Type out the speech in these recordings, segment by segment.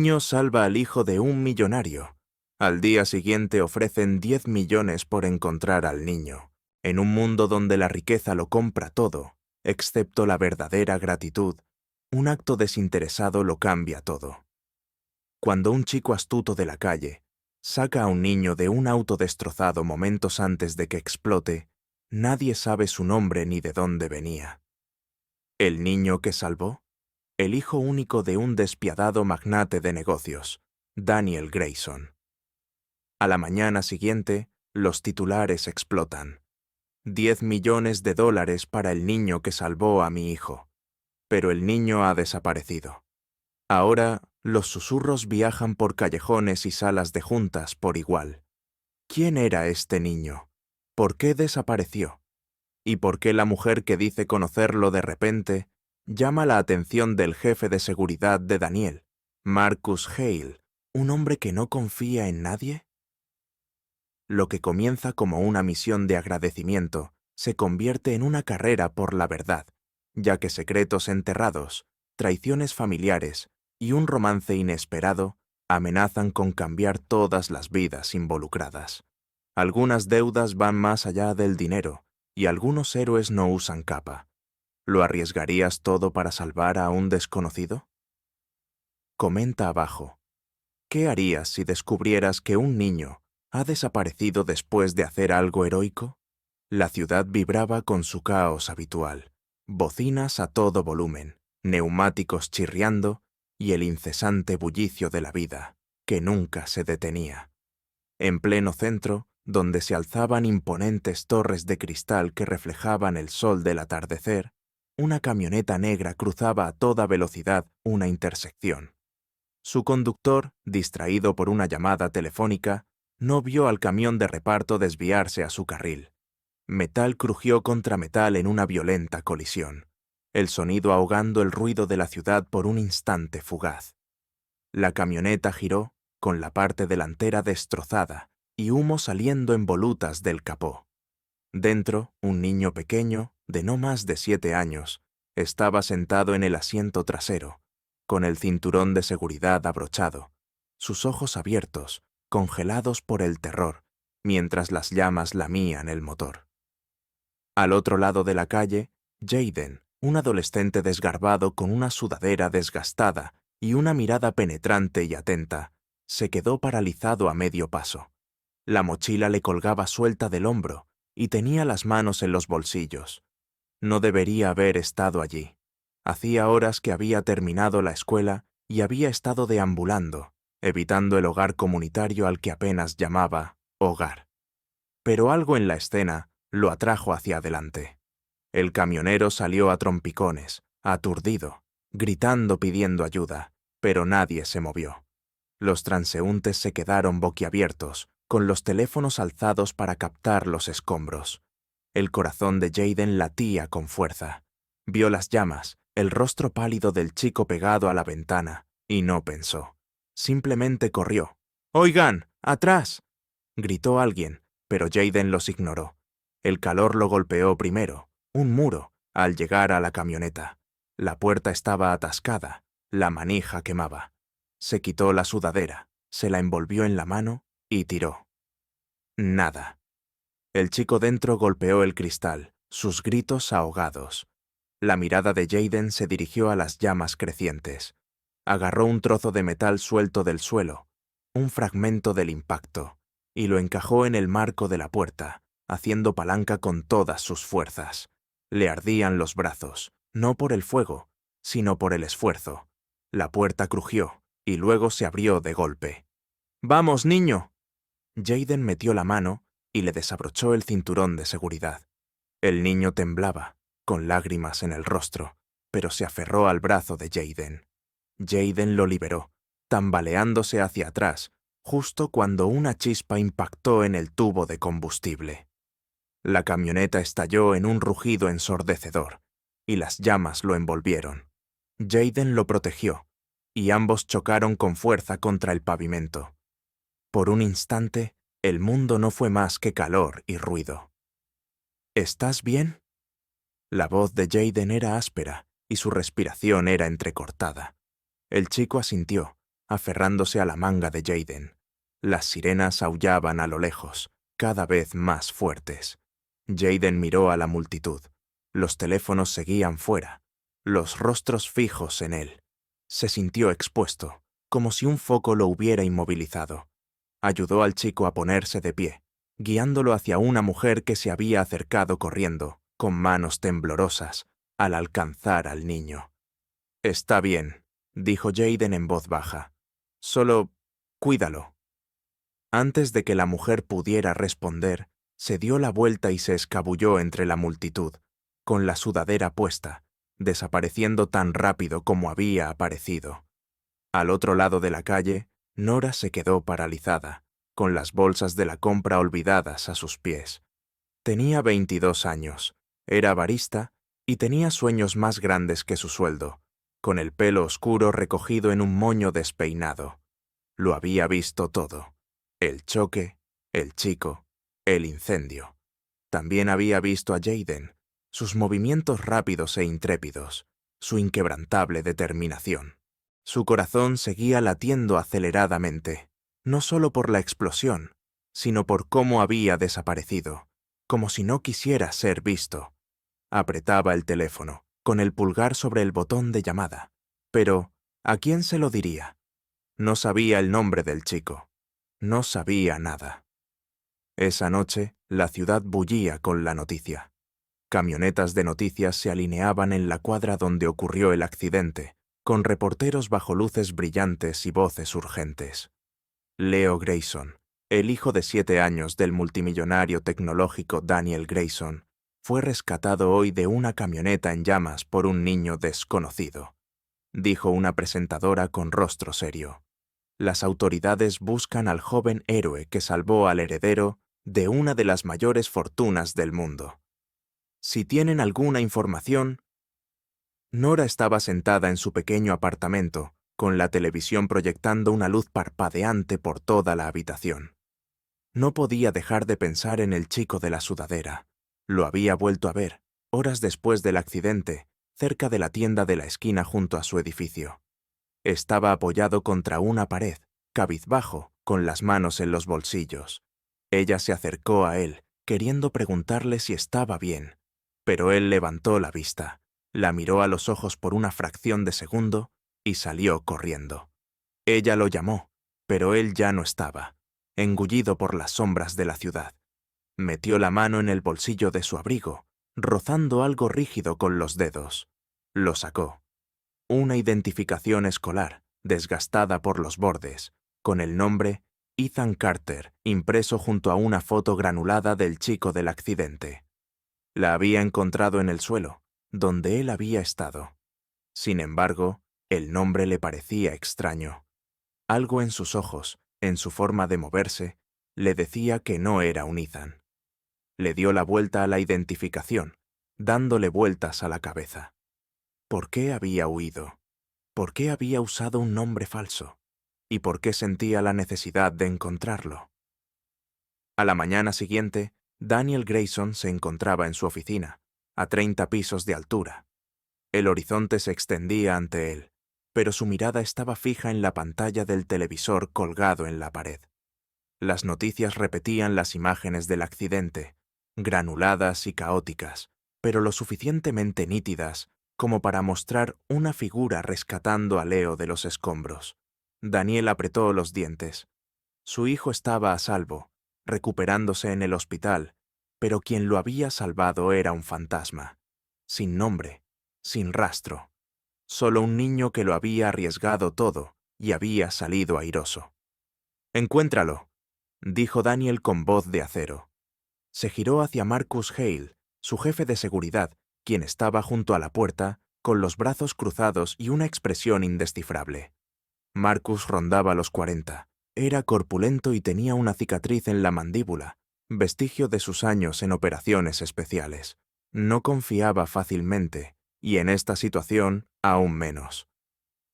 niño salva al hijo de un millonario. Al día siguiente ofrecen 10 millones por encontrar al niño, en un mundo donde la riqueza lo compra todo, excepto la verdadera gratitud. Un acto desinteresado lo cambia todo. Cuando un chico astuto de la calle saca a un niño de un auto destrozado momentos antes de que explote, nadie sabe su nombre ni de dónde venía. ¿El niño que salvó? El hijo único de un despiadado magnate de negocios, Daniel Grayson. A la mañana siguiente, los titulares explotan. 10 millones de dólares para el niño que salvó a mi hijo. Pero el niño ha desaparecido. Ahora, los susurros viajan por callejones y salas de juntas por igual. ¿Quién era este niño? ¿Por qué desapareció? ¿Y por qué la mujer que dice conocerlo de repente llama la atención del jefe de seguridad de Daniel, Marcus Hale, un hombre que no confía en nadie? Lo que comienza como una misión de agradecimiento se convierte en una carrera por la verdad, ya que secretos enterrados, traiciones familiares y un romance inesperado amenazan con cambiar todas las vidas involucradas. Algunas deudas van más allá del dinero y algunos héroes no usan capa. ¿Lo arriesgarías todo para salvar a un desconocido? Comenta abajo. ¿Qué harías si descubrieras que un niño ha desaparecido después de hacer algo heroico? La ciudad vibraba con su caos habitual. Bocinas a todo volumen, neumáticos chirriando y el incesante bullicio de la vida, que nunca se detenía. En pleno centro, donde se alzaban imponentes torres de cristal que reflejaban el sol del atardecer, una camioneta negra cruzaba a toda velocidad una intersección. Su conductor, distraído por una llamada telefónica, no vio al camión de reparto desviarse a su carril. Metal crujió contra metal en una violenta colisión, el sonido ahogando el ruido de la ciudad por un instante fugaz. La camioneta giró, con la parte delantera destrozada y humo saliendo en volutas del capó. Dentro, un niño pequeño, de no más de 7 años, estaba sentado en el asiento trasero, con el cinturón de seguridad abrochado, sus ojos abiertos, congelados por el terror, mientras las llamas lamían el motor. Al otro lado de la calle, Jaden, un adolescente desgarbado con una sudadera desgastada y una mirada penetrante y atenta, se quedó paralizado a medio paso. La mochila le colgaba suelta del hombro y tenía las manos en los bolsillos. No debería haber estado allí. Hacía horas que había terminado la escuela y había estado deambulando, evitando el hogar comunitario al que apenas llamaba hogar. Pero algo en la escena lo atrajo hacia adelante. El camionero salió a trompicones, aturdido, gritando pidiendo ayuda, pero nadie se movió. Los transeúntes se quedaron boquiabiertos, con los teléfonos alzados para captar los escombros. El corazón de Jaden latía con fuerza. Vio las llamas, el rostro pálido del chico pegado a la ventana, y no pensó. Simplemente corrió. «¡Oigan! ¡Atrás!», gritó alguien, pero Jaden los ignoró. El calor lo golpeó primero, un muro, al llegar a la camioneta. La puerta estaba atascada, la manija quemaba. Se quitó la sudadera, se la envolvió en la mano y tiró. Nada. El chico dentro golpeó el cristal, sus gritos ahogados. La mirada de Jaden se dirigió a las llamas crecientes. Agarró un trozo de metal suelto del suelo, un fragmento del impacto, y lo encajó en el marco de la puerta, haciendo palanca con todas sus fuerzas. Le ardían los brazos, no por el fuego, sino por el esfuerzo. La puerta crujió, y luego se abrió de golpe. «¡Vamos, niño!». Jaden metió la mano y le desabrochó el cinturón de seguridad. El niño temblaba, con lágrimas en el rostro, pero se aferró al brazo de Jaden. Jaden lo liberó, tambaleándose hacia atrás, justo cuando una chispa impactó en el tubo de combustible. La camioneta estalló en un rugido ensordecedor, y las llamas lo envolvieron. Jaden lo protegió, y ambos chocaron con fuerza contra el pavimento. Por un instante, el mundo no fue más que calor y ruido. «¿Estás bien?». La voz de Jaden era áspera y su respiración era entrecortada. El chico asintió, aferrándose a la manga de Jaden. Las sirenas aullaban a lo lejos, cada vez más fuertes. Jaden miró a la multitud. Los teléfonos seguían fuera, los rostros fijos en él. Se sintió expuesto, como si un foco lo hubiera inmovilizado. Ayudó al chico a ponerse de pie, guiándolo hacia una mujer que se había acercado corriendo, con manos temblorosas, al alcanzar al niño. «Está bien», dijo Jaden en voz baja. «Solo cuídalo». Antes de que la mujer pudiera responder, se dio la vuelta y se escabulló entre la multitud, con la sudadera puesta, desapareciendo tan rápido como había aparecido. Al otro lado de la calle, Nora se quedó paralizada, con las bolsas de la compra olvidadas a sus pies. Tenía 22 años, era barista y tenía sueños más grandes que su sueldo, con el pelo oscuro recogido en un moño despeinado. Lo había visto todo: el choque, el chico, el incendio. También había visto a Jaden, sus movimientos rápidos e intrépidos, su inquebrantable determinación. Su corazón seguía latiendo aceleradamente, no solo por la explosión, sino por cómo había desaparecido, como si no quisiera ser visto. Apretaba el teléfono, con el pulgar sobre el botón de llamada. Pero, ¿a quién se lo diría? No sabía el nombre del chico. No sabía nada. Esa noche, la ciudad bullía con la noticia. Camionetas de noticias se alineaban en la cuadra donde ocurrió el accidente, con reporteros bajo luces brillantes y voces urgentes. Leo Grayson, el hijo de 7 años del multimillonario tecnológico Daniel Grayson, fue rescatado hoy de una camioneta en llamas por un niño desconocido, dijo una presentadora con rostro serio. Las autoridades buscan al joven héroe que salvó al heredero de una de las mayores fortunas del mundo. Si tienen alguna información... Nora estaba sentada en su pequeño apartamento, con la televisión proyectando una luz parpadeante por toda la habitación. No podía dejar de pensar en el chico de la sudadera. Lo había vuelto a ver, horas después del accidente, cerca de la tienda de la esquina junto a su edificio. Estaba apoyado contra una pared, cabizbajo, con las manos en los bolsillos. Ella se acercó a él, queriendo preguntarle si estaba bien, pero él levantó la vista, la miró a los ojos por una fracción de segundo y salió corriendo. Ella lo llamó, pero él ya no estaba, engullido por las sombras de la ciudad. Metió la mano en el bolsillo de su abrigo, rozando algo rígido con los dedos. Lo sacó. Una identificación escolar, desgastada por los bordes, con el nombre Ethan Carter impreso junto a una foto granulada del chico del accidente. La había encontrado en el suelo, donde él había estado. Sin embargo, el nombre le parecía extraño. Algo en sus ojos, en su forma de moverse, le decía que no era un Ethan. Le dio la vuelta a la identificación, dándole vueltas a la cabeza. ¿Por qué había huido? ¿Por qué había usado un nombre falso? ¿Y por qué sentía la necesidad de encontrarlo? A la mañana siguiente, Daniel Grayson se encontraba en su oficina, a 30 pisos de altura. El horizonte se extendía ante él, pero su mirada estaba fija en la pantalla del televisor colgado en la pared. Las noticias repetían las imágenes del accidente, granuladas y caóticas, pero lo suficientemente nítidas como para mostrar una figura rescatando a Leo de los escombros. Daniel apretó los dientes. Su hijo estaba a salvo, recuperándose en el hospital, pero quien lo había salvado era un fantasma, sin nombre, sin rastro. Solo un niño que lo había arriesgado todo y había salido airoso. «Encuéntralo», dijo Daniel con voz de acero. Se giró hacia Marcus Hale, su jefe de seguridad, quien estaba junto a la puerta, con los brazos cruzados y una expresión indescifrable. Marcus rondaba los 40. Era corpulento y tenía una cicatriz en la mandíbula, vestigio de sus años en operaciones especiales. No confiaba fácilmente, y en esta situación, aún menos.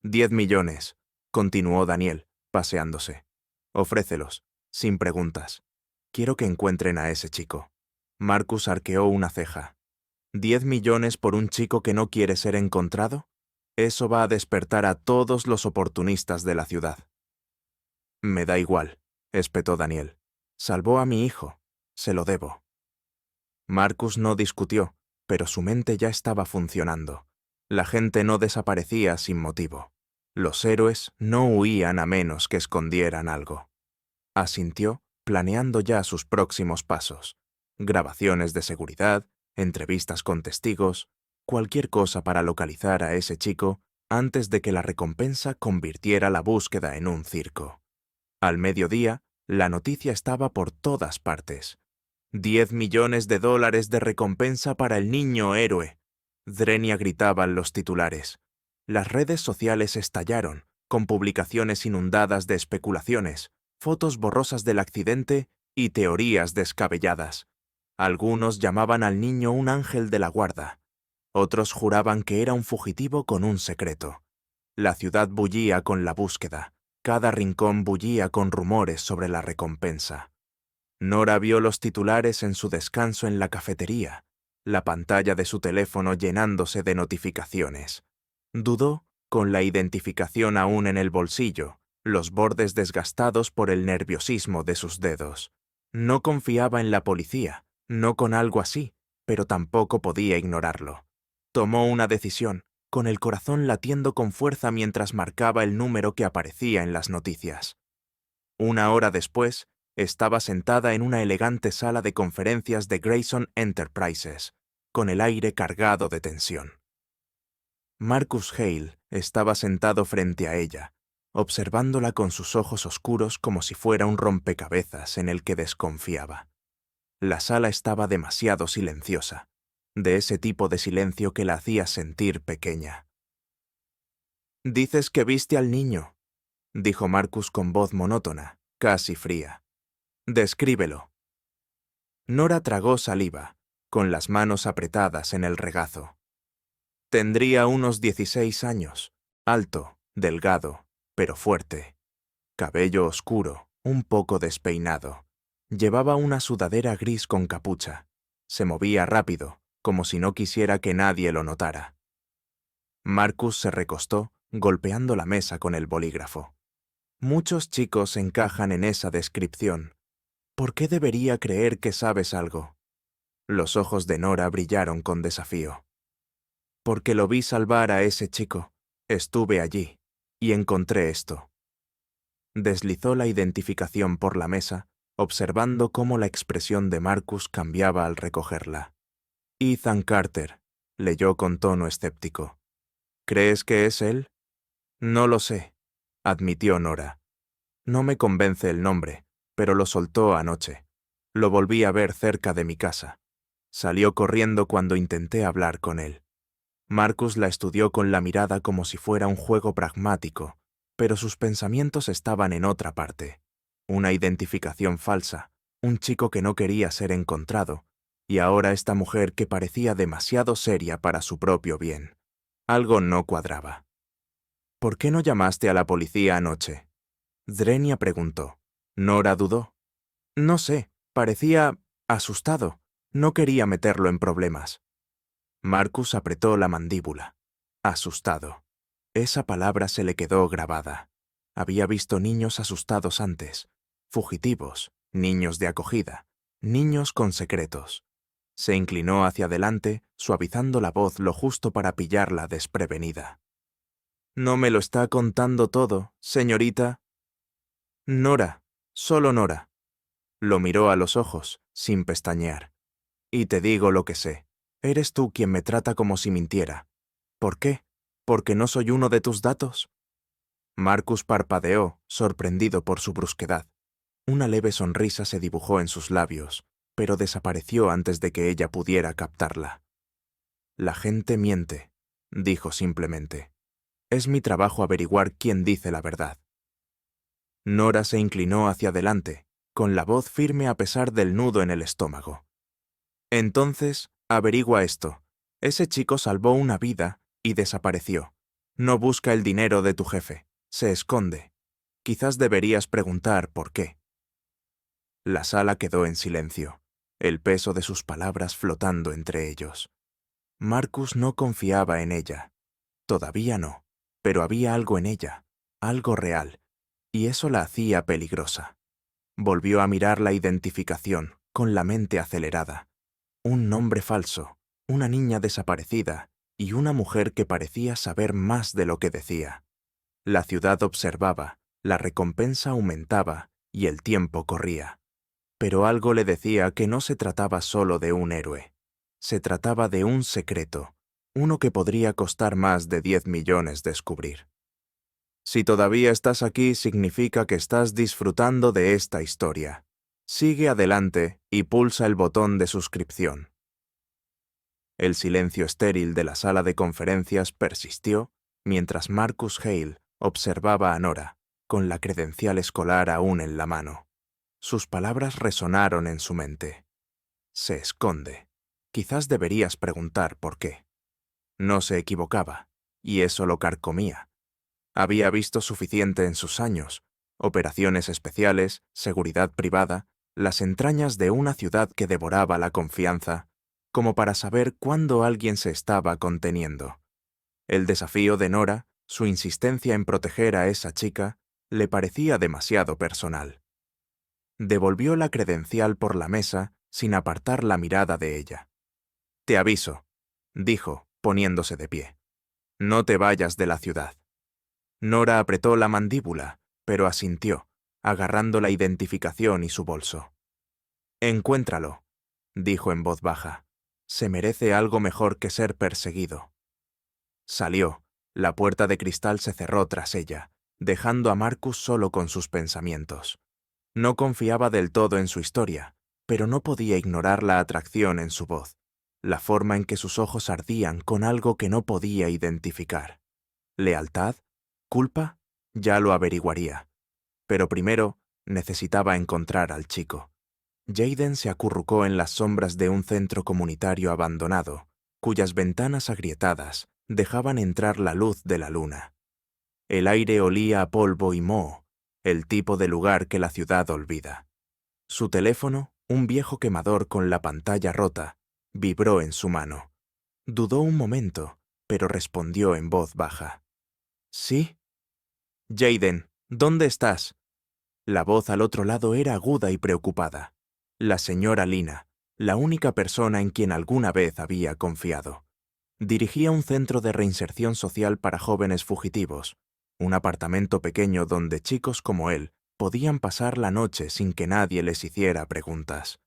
10 millones, continuó Daniel, paseándose. Ofrécelos, sin preguntas. Quiero que encuentren a ese chico. Marcus arqueó una ceja. ¿10 millones por un chico que no quiere ser encontrado? Eso va a despertar a todos los oportunistas de la ciudad. Me da igual, espetó Daniel. Salvó a mi hijo. Se lo debo. Marcus no discutió, pero su mente ya estaba funcionando. La gente no desaparecía sin motivo. Los héroes no huían a menos que escondieran algo. Asintió, planeando ya sus próximos pasos. Grabaciones de seguridad, entrevistas con testigos, cualquier cosa para localizar a ese chico antes de que la recompensa convirtiera la búsqueda en un circo. Al mediodía, la noticia estaba por todas partes. 10 millones de dólares de recompensa para el niño héroe. Drenia gritaban los titulares. Las redes sociales estallaron, con publicaciones inundadas de especulaciones, fotos borrosas del accidente y teorías descabelladas. Algunos llamaban al niño un ángel de la guarda. Otros juraban que era un fugitivo con un secreto. La ciudad bullía con la búsqueda. Cada rincón bullía con rumores sobre la recompensa. Nora vio los titulares en su descanso en la cafetería, la pantalla de su teléfono llenándose de notificaciones. Dudó, con la identificación aún en el bolsillo, los bordes desgastados por el nerviosismo de sus dedos. No confiaba en la policía, no con algo así, pero tampoco podía ignorarlo. Tomó una decisión, con el corazón latiendo con fuerza mientras marcaba el número que aparecía en las noticias. Una hora después, estaba sentada en una elegante sala de conferencias de Grayson Enterprises, con el aire cargado de tensión. Marcus Hale estaba sentado frente a ella, observándola con sus ojos oscuros como si fuera un rompecabezas en el que desconfiaba. La sala estaba demasiado silenciosa, de ese tipo de silencio que la hacía sentir pequeña. «Dices que viste al niño», dijo Marcus con voz monótona, casi fría. «Descríbelo». Nora tragó saliva, con las manos apretadas en el regazo. Tendría unos 16 años, alto, delgado, pero fuerte. Cabello oscuro, un poco despeinado. Llevaba una sudadera gris con capucha. Se movía rápido, como si no quisiera que nadie lo notara. Marcus se recostó, golpeando la mesa con el bolígrafo. Muchos chicos encajan en esa descripción. ¿Por qué debería creer que sabes algo? Los ojos de Nora brillaron con desafío. Porque lo vi salvar a ese chico. Estuve allí, y encontré esto. Deslizó la identificación por la mesa, observando cómo la expresión de Marcus cambiaba al recogerla. Ethan Carter, leyó con tono escéptico. ¿Crees que es él? No lo sé, admitió Nora. No me convence el nombre, pero lo soltó anoche. Lo volví a ver cerca de mi casa. Salió corriendo cuando intenté hablar con él. Marcus la estudió con la mirada como si fuera un juego pragmático, pero sus pensamientos estaban en otra parte. Una identificación falsa, un chico que no quería ser encontrado, y ahora esta mujer que parecía demasiado seria para su propio bien. Algo no cuadraba. ¿Por qué no llamaste a la policía anoche? Drenia preguntó. Nora dudó. No sé, parecía asustado. No quería meterlo en problemas. Marcus apretó la mandíbula. Asustado. Esa palabra se le quedó grabada. Había visto niños asustados antes. Fugitivos, niños de acogida, niños con secretos. Se inclinó hacia adelante, suavizando la voz lo justo para pillarla desprevenida. «No me lo está contando todo, señorita». «Nora, solo Nora». Lo miró a los ojos, sin pestañear. «Y te digo lo que sé. Eres tú quien me trata como si mintiera. ¿Por qué? ¿Porque no soy uno de tus datos?» Marcus parpadeó, sorprendido por su brusquedad. Una leve sonrisa se dibujó en sus labios, pero desapareció antes de que ella pudiera captarla. «La gente miente», dijo simplemente. «Es mi trabajo averiguar quién dice la verdad». Nora se inclinó hacia adelante, con la voz firme a pesar del nudo en el estómago. «Entonces, averigua esto. Ese chico salvó una vida y desapareció. No busca el dinero de tu jefe. Se esconde. Quizás deberías preguntar por qué». La sala quedó en silencio, el peso de sus palabras flotando entre ellos. Marcus no confiaba en ella. Todavía no, pero había algo en ella, algo real, y eso la hacía peligrosa. Volvió a mirar la identificación, con la mente acelerada. Un nombre falso, una niña desaparecida y una mujer que parecía saber más de lo que decía. La ciudad observaba, la recompensa aumentaba y el tiempo corría. Pero algo le decía que no se trataba solo de un héroe. Se trataba de un secreto, uno que podría costar más de 10 millones descubrir. Si todavía estás aquí, significa que estás disfrutando de esta historia. Sigue adelante y pulsa el botón de suscripción. El silencio estéril de la sala de conferencias persistió mientras Marcus Hale observaba a Nora, con la credencial escolar aún en la mano. Sus palabras resonaron en su mente. Se esconde. Quizás deberías preguntar por qué. No se equivocaba, y eso lo carcomía. Había visto suficiente en sus años: operaciones especiales, seguridad privada, las entrañas de una ciudad que devoraba la confianza, como para saber cuándo alguien se estaba conteniendo. El desafío de Nora, su insistencia en proteger a esa chica, le parecía demasiado personal. Devolvió la credencial por la mesa sin apartar la mirada de ella. «Te aviso», dijo, poniéndose de pie. «No te vayas de la ciudad». Nora apretó la mandíbula, pero asintió, agarrando la identificación y su bolso. «Encuéntralo», dijo en voz baja. «Se merece algo mejor que ser perseguido». Salió. La puerta de cristal se cerró tras ella, dejando a Marcus solo con sus pensamientos. No confiaba del todo en su historia, pero no podía ignorar la atracción en su voz, la forma en que sus ojos ardían con algo que no podía identificar. ¿Lealtad? ¿Culpa? Ya lo averiguaría. Pero primero necesitaba encontrar al chico. Jaden se acurrucó en las sombras de un centro comunitario abandonado, cuyas ventanas agrietadas dejaban entrar la luz de la luna. El aire olía a polvo y moho, el tipo de lugar que la ciudad olvida. Su teléfono, un viejo quemador con la pantalla rota, vibró en su mano. Dudó un momento, pero respondió en voz baja. «¿Sí?» «Jaden, ¿dónde estás?» La voz al otro lado era aguda y preocupada. La señora Lina, la única persona en quien alguna vez había confiado. Dirigía un centro de reinserción social para jóvenes fugitivos, un apartamento pequeño donde chicos como él podían pasar la noche sin que nadie les hiciera preguntas.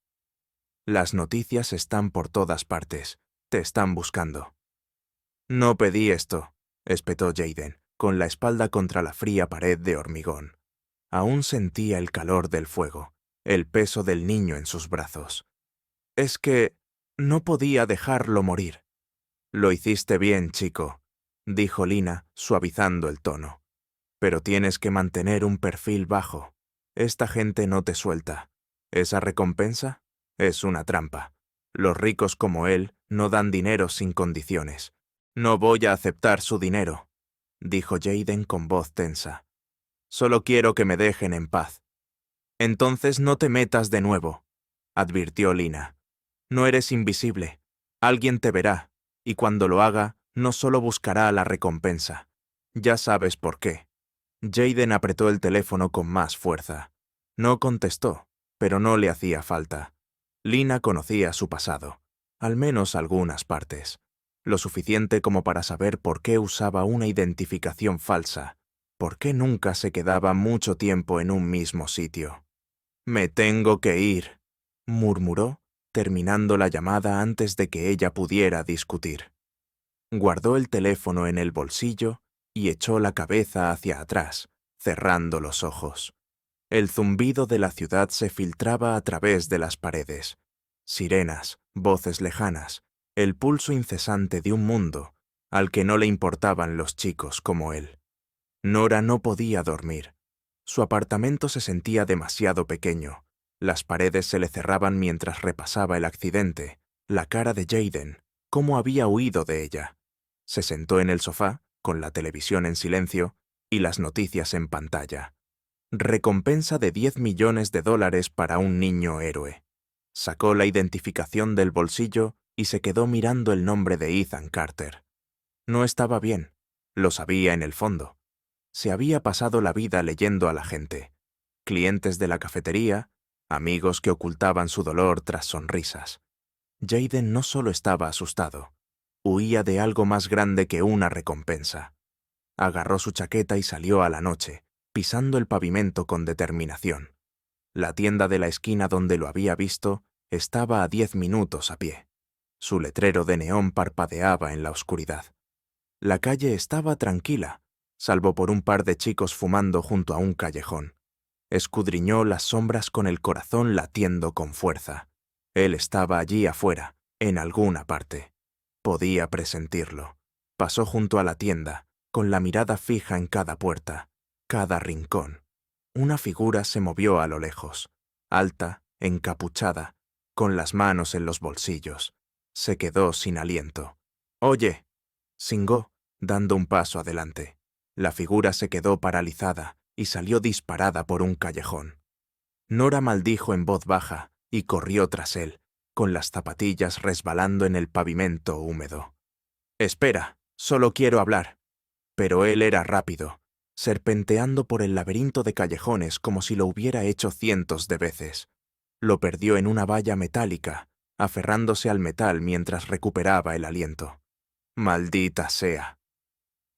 «Las noticias están por todas partes. Te están buscando». «No pedí esto», espetó Jaden, con la espalda contra la fría pared de hormigón. Aún sentía el calor del fuego, el peso del niño en sus brazos. «Es que no podía dejarlo morir». «Lo hiciste bien, chico», dijo Lina, suavizando el tono. «Pero tienes que mantener un perfil bajo. Esta gente no te suelta. Esa recompensa es una trampa. Los ricos como él no dan dinero sin condiciones. No voy a aceptar su dinero», dijo Jaden con voz tensa. «Solo quiero que me dejen en paz». «Entonces no te metas de nuevo», advirtió Lina. «No eres invisible. Alguien te verá, y cuando lo haga, no solo buscará la recompensa. Ya sabes por qué». Jaden apretó el teléfono con más fuerza. No contestó, pero no le hacía falta. Lina conocía su pasado, al menos algunas partes, lo suficiente como para saber por qué usaba una identificación falsa, por qué nunca se quedaba mucho tiempo en un mismo sitio. «Me tengo que ir», murmuró, terminando la llamada antes de que ella pudiera discutir. Guardó el teléfono en el bolsillo y echó la cabeza hacia atrás, cerrando los ojos. El zumbido de la ciudad se filtraba a través de las paredes. Sirenas, voces lejanas, el pulso incesante de un mundo al que no le importaban los chicos como él. Nora no podía dormir. Su apartamento se sentía demasiado pequeño. Las paredes se le cerraban mientras repasaba el accidente, la cara de Jaden, cómo había huido de ella. Se sentó en el sofá, con la televisión en silencio y las noticias en pantalla. Recompensa de $10 millones para un niño héroe. Sacó la identificación del bolsillo y se quedó mirando el nombre de Ethan Carter. No estaba bien, Lo sabía en el fondo. Se había pasado la vida leyendo a la gente. Clientes de la cafetería, amigos que ocultaban su dolor tras sonrisas. Jayden no solo estaba asustado, huía de algo más grande que una recompensa. Agarró su chaqueta y salió a la noche, pisando el pavimento con determinación. La tienda de la esquina donde lo había visto estaba a 10 minutos a pie. Su letrero de neón parpadeaba en la oscuridad. La calle estaba tranquila, salvo por un par de chicos fumando junto a un callejón. Escudriñó las sombras con el corazón latiendo con fuerza. Él estaba allí afuera, en alguna parte. Podía presentirlo. Pasó junto a la tienda, con la mirada fija en cada puerta, cada rincón. Una figura se movió a lo lejos, alta, encapuchada, con las manos en los bolsillos. Se quedó sin aliento. «¡Oye!», singó, dando un paso adelante. La figura se quedó paralizada y salió disparada por un callejón. Nora maldijo en voz baja y corrió tras él, con las zapatillas resbalando en el pavimento húmedo. «Espera, solo quiero hablar». Pero él era rápido, serpenteando por el laberinto de callejones como si lo hubiera hecho cientos de veces. Lo perdió en una valla metálica, aferrándose al metal mientras recuperaba el aliento. «Maldita sea»,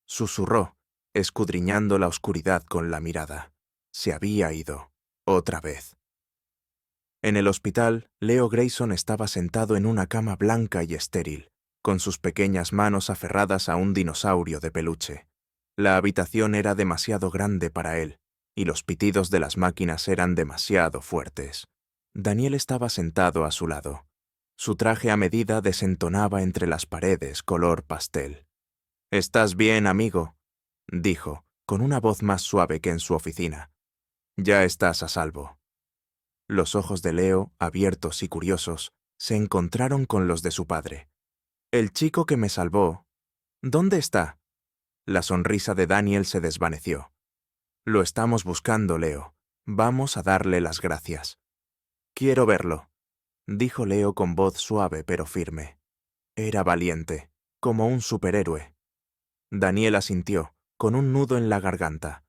susurró, escudriñando la oscuridad con la mirada. Se había ido, otra vez. En el hospital, Leo Grayson estaba sentado en una cama blanca y estéril, con sus pequeñas manos aferradas a un dinosaurio de peluche. La habitación era demasiado grande para él, y los pitidos de las máquinas eran demasiado fuertes. Daniel estaba sentado a su lado. Su traje a medida desentonaba entre las paredes color pastel. «¿Estás bien, amigo?», dijo, con una voz más suave que en su oficina. «Ya estás a salvo». Los ojos de Leo, abiertos y curiosos, se encontraron con los de su padre. «El chico que me salvó, ¿dónde está?». La sonrisa de Daniel se desvaneció. «Lo estamos buscando, Leo. Vamos a darle las gracias». «Quiero verlo», dijo Leo con voz suave pero firme. Era valiente, como un superhéroe. Daniel asintió, con un nudo en la garganta.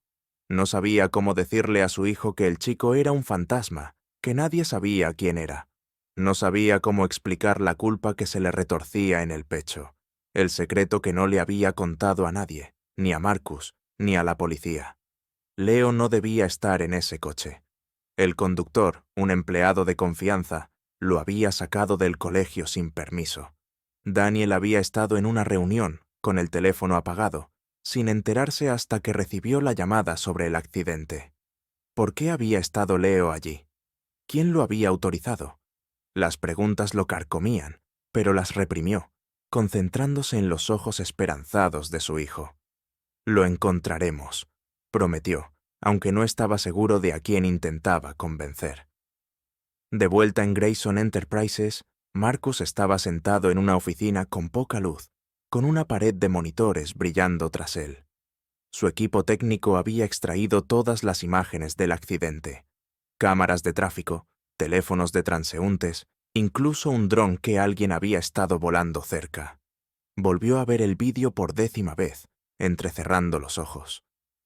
No sabía cómo decirle a su hijo que el chico era un fantasma, que nadie sabía quién era. No sabía cómo explicar la culpa que se le retorcía en el pecho, el secreto que no le había contado a nadie, ni a Marcus, ni a la policía. Leo no debía estar en ese coche. El conductor, un empleado de confianza, lo había sacado del colegio sin permiso. Daniel había estado en una reunión, con el teléfono apagado, sin enterarse hasta que recibió la llamada sobre el accidente. ¿Por qué había estado Leo allí? ¿Quién lo había autorizado? Las preguntas lo carcomían, pero las reprimió, concentrándose en los ojos esperanzados de su hijo. «Lo encontraremos», prometió, aunque no estaba seguro de a quién intentaba convencer. De vuelta en Grayson Enterprises, Marcus estaba sentado en una oficina con poca luz, con una pared de monitores brillando tras él. Su equipo técnico había extraído todas las imágenes del accidente. Cámaras de tráfico, teléfonos de transeúntes, incluso un dron que alguien había estado volando cerca. Volvió a ver el vídeo por 10ª vez, entrecerrando los ojos.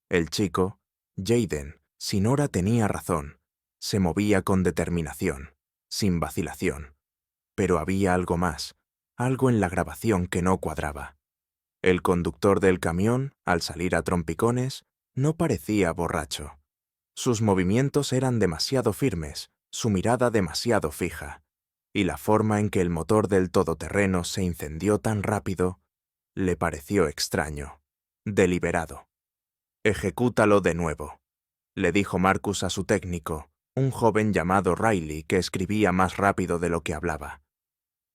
El chico, Jayden, si Nora tenía razón, se movía con determinación, sin vacilación. Pero había algo más, algo en la grabación que no cuadraba. El conductor del camión, al salir a trompicones, no parecía borracho. Sus movimientos eran demasiado firmes, su mirada demasiado fija, y la forma en que el motor del todoterreno se incendió tan rápido le pareció extraño, deliberado. «Ejecútalo de nuevo», le dijo Marcus a su técnico, un joven llamado Riley que escribía más rápido de lo que hablaba.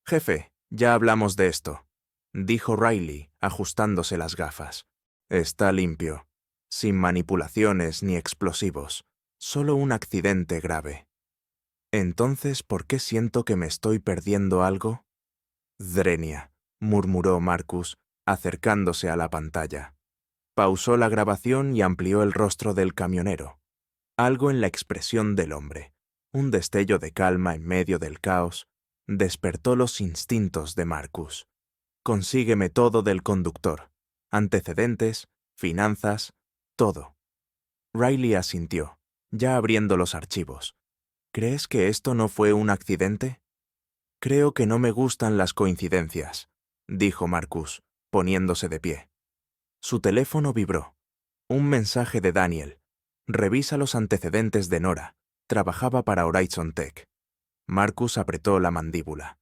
«Jefe, ya hablamos de esto», dijo Riley, ajustándose las gafas. «Está limpio, sin manipulaciones ni explosivos, solo un accidente grave». «Entonces, ¿por qué siento que me estoy perdiendo algo?». «Drenia», murmuró Marcus, acercándose a la pantalla. Pausó la grabación y amplió el rostro del camionero. Algo en la expresión del hombre, un destello de calma en medio del caos, despertó los instintos de Marcus. «Consígueme todo del conductor», Antecedentes, finanzas, todo. Riley asintió, ya abriendo los archivos. ¿Crees que esto no fue un accidente? Creo que no me gustan las coincidencias, dijo Marcus, poniéndose de pie. Su teléfono vibró. Un mensaje de Daniel. Revisa los antecedentes de Nora. Trabajaba para Horizon Tech. Marcus apretó la mandíbula.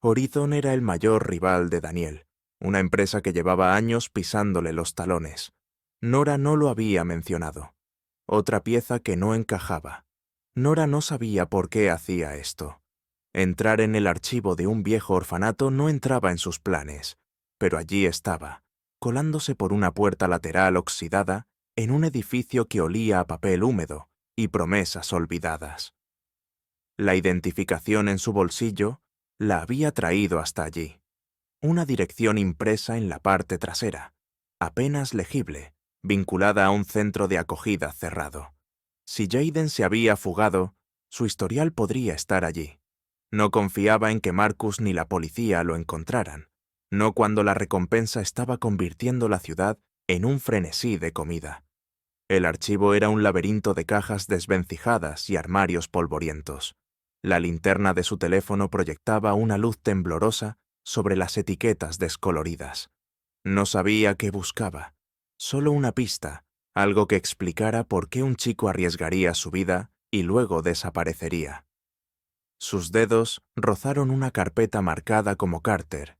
Horizon era el mayor rival de Daniel, una empresa que llevaba años pisándole los talones. Nora no lo había mencionado. Otra pieza que no encajaba. Nora no sabía por qué hacía esto. Entrar en el archivo de un viejo orfanato no entraba en sus planes, pero allí estaba, colándose por una puerta lateral oxidada en un edificio que olía a papel húmedo y promesas olvidadas. La identificación en su bolsillo la había traído hasta allí. Una dirección impresa en la parte trasera, apenas legible, vinculada a un centro de acogida cerrado. Si Jayden se había fugado, su historial podría estar allí. No confiaba en que Marcus ni la policía lo encontraran, no cuando la recompensa estaba convirtiendo la ciudad en un frenesí de comida. El archivo era un laberinto de cajas desvencijadas y armarios polvorientos. La linterna de su teléfono proyectaba una luz temblorosa sobre las etiquetas descoloridas. No sabía qué buscaba, solo una pista, algo que explicara por qué un chico arriesgaría su vida y luego desaparecería. Sus dedos rozaron una carpeta marcada como Carter,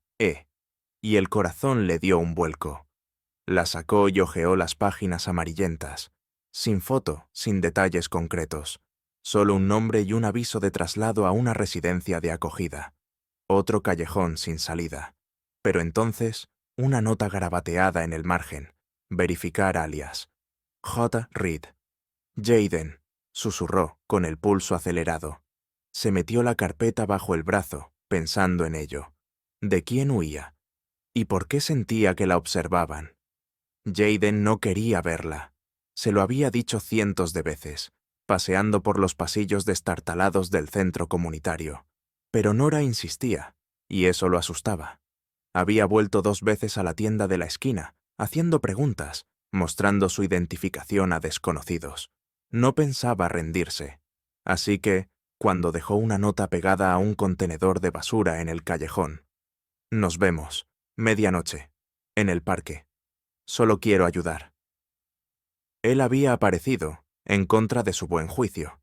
y el corazón le dio un vuelco. La sacó y hojeó las páginas amarillentas, sin foto, sin detalles concretos, solo un nombre y un aviso de traslado a una residencia de acogida. Otro callejón sin salida. Pero entonces, una nota garabateada en el margen. Verificar alias. J. Reed. Jayden, susurró, con el pulso acelerado. Se metió la carpeta bajo el brazo, pensando en ello. ¿De quién huía? ¿Y por qué sentía que la observaban? Jayden no quería verla. Se lo había dicho cientos de veces, paseando por los pasillos destartalados del centro comunitario. Pero Nora insistía, y eso lo asustaba. Había vuelto 2 veces a la tienda de la esquina, haciendo preguntas, mostrando su identificación a desconocidos. No pensaba rendirse. Así que, cuando dejó una nota pegada a un contenedor de basura en el callejón. Nos vemos, medianoche, en el parque. Solo quiero ayudar. Él había aparecido, en contra de su buen juicio.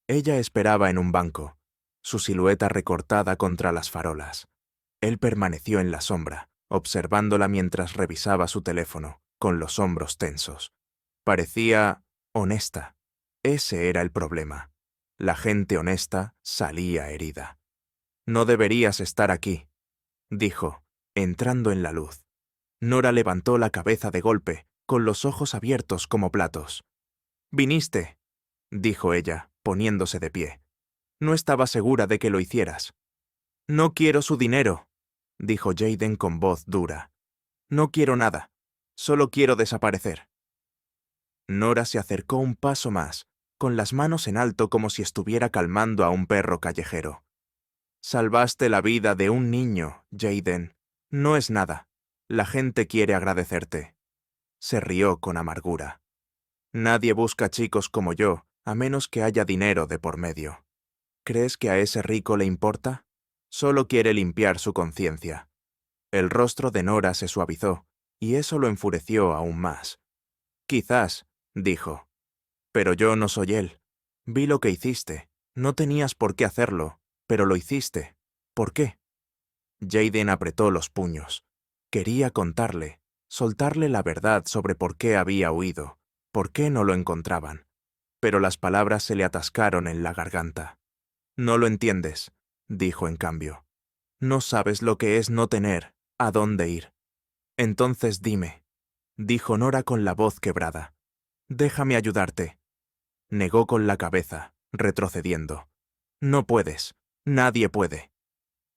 Ella esperaba en un banco, su silueta recortada contra las farolas. Él permaneció en la sombra, observándola mientras revisaba su teléfono, con los hombros tensos. Parecía honesta. Ese era el problema. La gente honesta salía herida. No deberías estar aquí, dijo, entrando en la luz. Nora levantó la cabeza de golpe, con los ojos abiertos como platos. «Viniste», dijo ella, poniéndose de pie. «No estaba segura de que lo hicieras». «No quiero su dinero», dijo Jayden con voz dura. «No quiero nada. Solo quiero desaparecer». Nora se acercó un paso más, con las manos en alto como si estuviera calmando a un perro callejero. «Salvaste la vida de un niño, Jayden. No es nada. La gente quiere agradecerte». Se rió con amargura. «Nadie busca chicos como yo, a menos que haya dinero de por medio. ¿Crees que a ese rico le importa? Solo quiere limpiar su conciencia». El rostro de Nora se suavizó, y eso lo enfureció aún más. «Quizás», dijo. «Pero yo no soy él. Vi lo que hiciste. No tenías por qué hacerlo, pero lo hiciste. ¿Por qué?» Jayden apretó los puños. Quería contarle, soltarle la verdad sobre por qué había huido, por qué no lo encontraban. Pero las palabras se le atascaron en la garganta. «No lo entiendes», dijo en cambio. «No sabes lo que es no tener a dónde ir». «Entonces dime», dijo Nora con la voz quebrada. «Déjame ayudarte». Negó con la cabeza, retrocediendo. «No puedes. Nadie puede».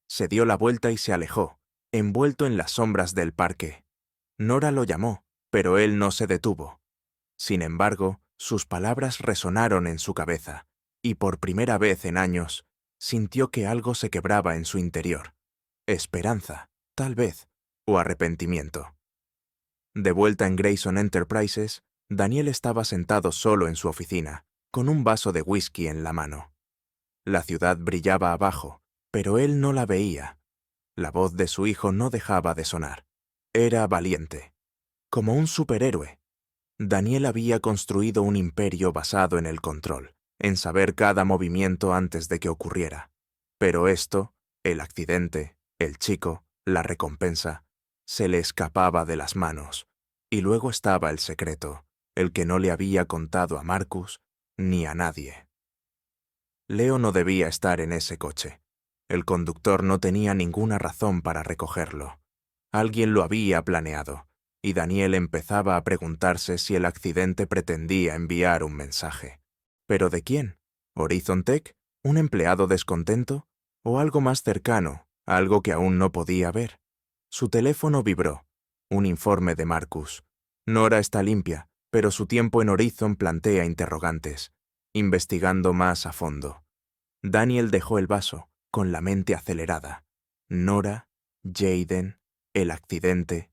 Se dio la vuelta y se alejó, envuelto en las sombras del parque. Nora lo llamó, pero él no se detuvo. Sin embargo, sus palabras resonaron en su cabeza, y por primera vez en años, sintió que algo se quebraba en su interior. Esperanza, tal vez, o arrepentimiento. De vuelta en Grayson Enterprises, Daniel estaba sentado solo en su oficina, con un vaso de whisky en la mano. La ciudad brillaba abajo, pero él no la veía. La voz de su hijo no dejaba de sonar. Era valiente, como un superhéroe. Daniel había construido un imperio basado en el control, en saber cada movimiento antes de que ocurriera. Pero esto, el accidente, el chico, la recompensa, se le escapaba de las manos. Y luego estaba el secreto, el que no le había contado a Marcus ni a nadie. Leo no debía estar en ese coche. El conductor no tenía ninguna razón para recogerlo. Alguien lo había planeado, y Daniel empezaba a preguntarse si el accidente pretendía enviar un mensaje. ¿Pero de quién? ¿Horizon Tech? ¿Un empleado descontento? ¿O algo más cercano, algo que aún no podía ver? Su teléfono vibró. Un informe de Marcus. Nora está limpia, pero su tiempo en Horizon plantea interrogantes, investigando más a fondo. Daniel dejó el vaso, con la mente acelerada. Nora, Jayden, el accidente,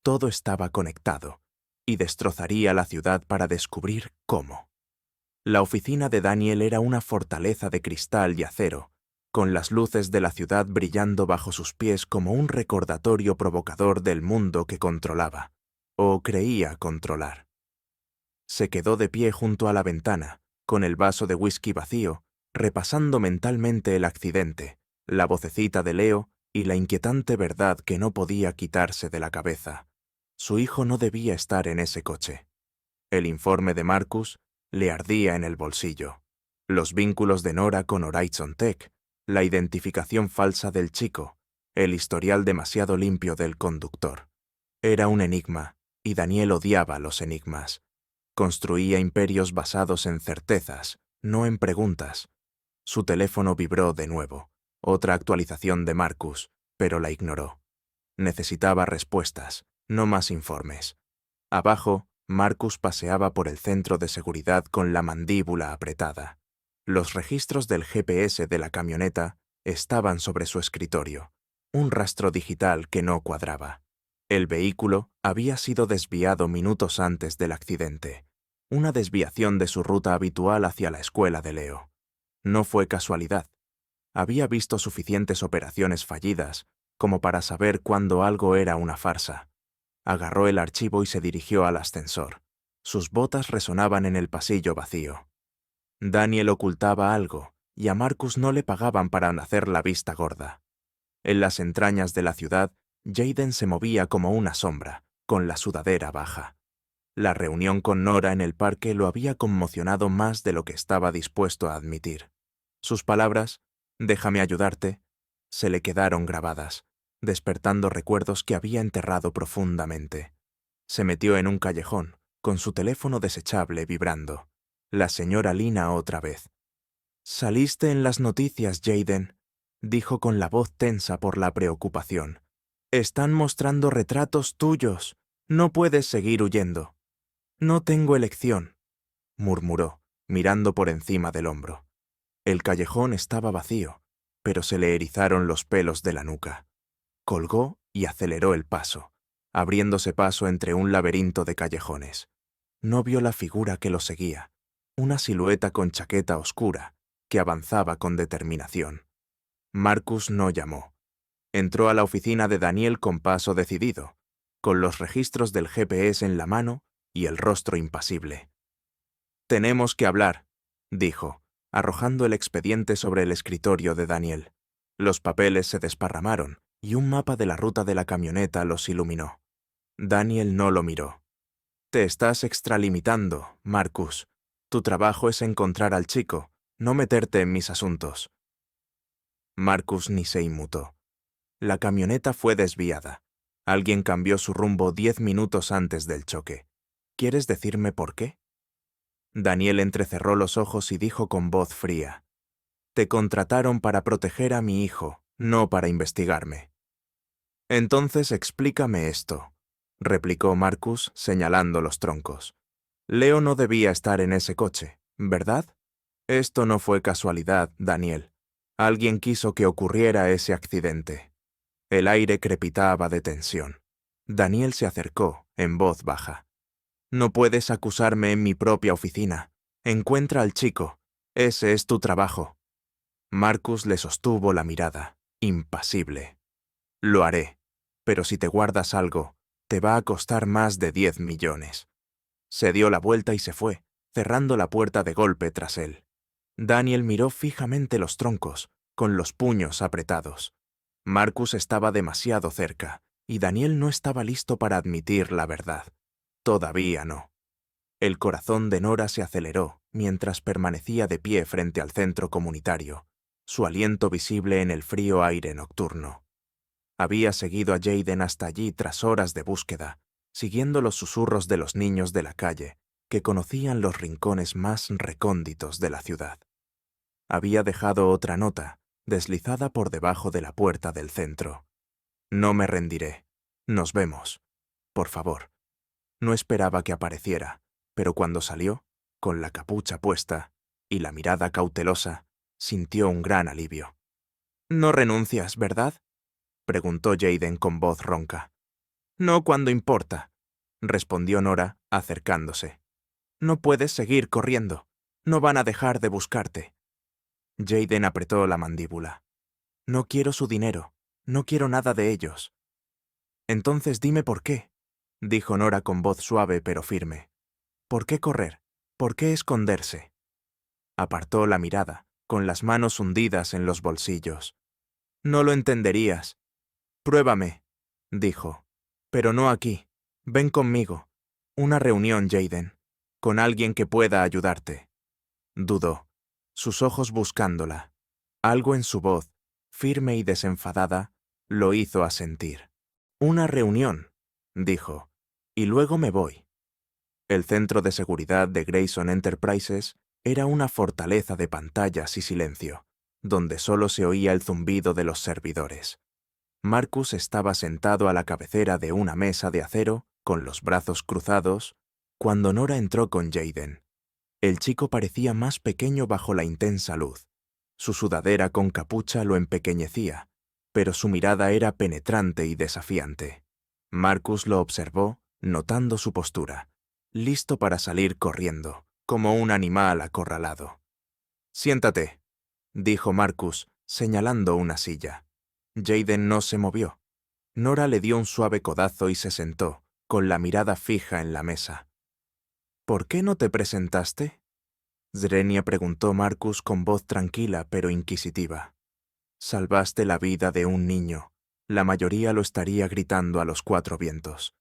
todo estaba conectado, y destrozaría la ciudad para descubrir cómo. La oficina de Daniel era una fortaleza de cristal y acero, con las luces de la ciudad brillando bajo sus pies como un recordatorio provocador del mundo que controlaba, o creía controlar. Se quedó de pie junto a la ventana, con el vaso de whisky vacío, repasando mentalmente el accidente, la vocecita de Leo y la inquietante verdad que no podía quitarse de la cabeza. Su hijo no debía estar en ese coche. El informe de Marcus le ardía en el bolsillo. Los vínculos de Nora con Horizon Tech, la identificación falsa del chico, el historial demasiado limpio del conductor. Era un enigma, y Daniel odiaba los enigmas. Construía imperios basados en certezas, no en preguntas. Su teléfono vibró de nuevo. Otra actualización de Marcus, pero la ignoró. Necesitaba respuestas, no más informes. Abajo, Marcus paseaba por el centro de seguridad con la mandíbula apretada. Los registros del GPS de la camioneta estaban sobre su escritorio, un rastro digital que no cuadraba. El vehículo había sido desviado minutos antes del accidente, una desviación de su ruta habitual hacia la escuela de Leo. No fue casualidad. Había visto suficientes operaciones fallidas como para saber cuándo algo era una farsa. Agarró el archivo y se dirigió al ascensor. Sus botas resonaban en el pasillo vacío. Daniel ocultaba algo, y a Marcus no le pagaban para hacer la vista gorda. En las entrañas de la ciudad, Jayden se movía como una sombra, con la sudadera baja. La reunión con Nora en el parque lo había conmocionado más de lo que estaba dispuesto a admitir. Sus palabras, «déjame ayudarte», se le quedaron grabadas, despertando recuerdos que había enterrado profundamente. Se metió en un callejón, con su teléfono desechable vibrando. La señora Lina otra vez. «Saliste en las noticias, Jayden», dijo con la voz tensa por la preocupación. «Están mostrando retratos tuyos. No puedes seguir huyendo». «No tengo elección», murmuró, mirando por encima del hombro. El callejón estaba vacío, pero se le erizaron los pelos de la nuca. Colgó y aceleró el paso, abriéndose paso entre un laberinto de callejones. No vio la figura que lo seguía, una silueta con chaqueta oscura, que avanzaba con determinación. Marcus no llamó. Entró a la oficina de Daniel con paso decidido, con los registros del GPS en la mano y el rostro impasible. «Tenemos que hablar», dijo, arrojando el expediente sobre el escritorio de Daniel. Los papeles se desparramaron y un mapa de la ruta de la camioneta los iluminó. Daniel no lo miró. «Te estás extralimitando, Marcus. Tu trabajo es encontrar al chico, no meterte en mis asuntos». Marcus ni se inmutó. La camioneta fue desviada. Alguien cambió su rumbo 10 minutos antes del choque. ¿Quieres decirme por qué? Daniel entrecerró los ojos y dijo con voz fría: «Te contrataron para proteger a mi hijo, no para investigarme». «Entonces explícame esto», replicó Marcus señalando los troncos. «Leo no debía estar en ese coche, ¿verdad? Esto no fue casualidad, Daniel. Alguien quiso que ocurriera ese accidente». El aire crepitaba de tensión. Daniel se acercó en voz baja. No puedes acusarme en mi propia oficina. Encuentra al chico. Ese es tu trabajo. Marcus le sostuvo la mirada, impasible. Lo haré, pero si te guardas algo, te va a costar más de 10 millones. Se dio la vuelta y se fue, cerrando la puerta de golpe tras él. Daniel miró fijamente los troncos, con los puños apretados. Marcus estaba demasiado cerca, y Daniel no estaba listo para admitir la verdad. Todavía no. El corazón de Nora se aceleró mientras permanecía de pie frente al centro comunitario, su aliento visible en el frío aire nocturno. Había seguido a Jayden hasta allí tras horas de búsqueda, siguiendo los susurros de los niños de la calle, que conocían los rincones más recónditos de la ciudad. Había dejado otra nota, deslizada por debajo de la puerta del centro. No me rendiré. Nos vemos. Por favor. No esperaba que apareciera, pero cuando salió, con la capucha puesta y la mirada cautelosa, sintió un gran alivio. «No renuncias, ¿verdad?», preguntó Jayden con voz ronca. «No cuando importa», respondió Nora, acercándose. «No puedes seguir corriendo. No van a dejar de buscarte». Jayden apretó la mandíbula. «No quiero su dinero. No quiero nada de ellos». «Entonces dime por qué», dijo Nora con voz suave pero firme. «¿Por qué correr? ¿Por qué esconderse?». Apartó la mirada, con las manos hundidas en los bolsillos. «No lo entenderías». «Pruébame», dijo. «Pero no aquí. Ven conmigo. Una reunión, Jayden. Con alguien que pueda ayudarte». Dudó, sus ojos buscándola. Algo en su voz, firme y desenfadada, lo hizo asentir. «Una reunión», dijo, «y luego me voy». El centro de seguridad de Grayson Enterprises era una fortaleza de pantallas y silencio, donde solo se oía el zumbido de los servidores. Marcus estaba sentado a la cabecera de una mesa de acero, con los brazos cruzados, cuando Nora entró con Jayden. El chico parecía más pequeño bajo la intensa luz. Su sudadera con capucha lo empequeñecía, pero su mirada era penetrante y desafiante. Marcus lo observó, notando su postura, listo para salir corriendo, como un animal acorralado. «Siéntate», dijo Marcus, señalando una silla. Jayden no se movió. Nora le dio un suave codazo y se sentó, con la mirada fija en la mesa. «¿Por qué no te presentaste?», Zrenia preguntó Marcus con voz tranquila pero inquisitiva. «Salvaste la vida de un niño. La mayoría lo estaría gritando a los cuatro vientos».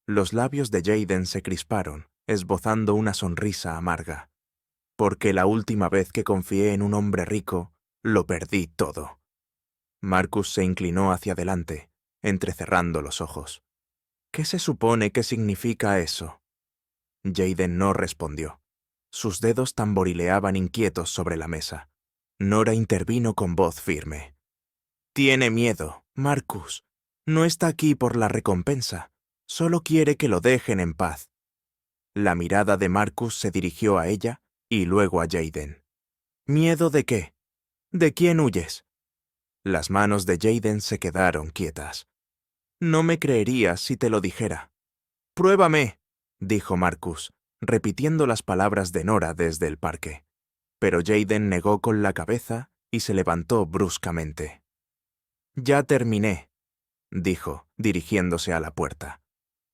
Los labios de Jayden se crisparon, esbozando una sonrisa amarga. «Porque la última vez que confié en un hombre rico, lo perdí todo». Marcus se inclinó hacia adelante, entrecerrando los ojos. «¿Qué se supone que significa eso?». Jayden no respondió. Sus dedos tamborileaban inquietos sobre la mesa. Nora intervino con voz firme. «Tiene miedo, Marcus. No está aquí por la recompensa. Solo quiere que lo dejen en paz». La mirada de Marcus se dirigió a ella y luego a Jayden. «¿Miedo de qué? ¿De quién huyes?». Las manos de Jayden se quedaron quietas. «No me creerías si te lo dijera». «Pruébame», dijo Marcus, repitiendo las palabras de Nora desde el parque. Pero Jayden negó con la cabeza y se levantó bruscamente. «Ya terminé», dijo, dirigiéndose a la puerta.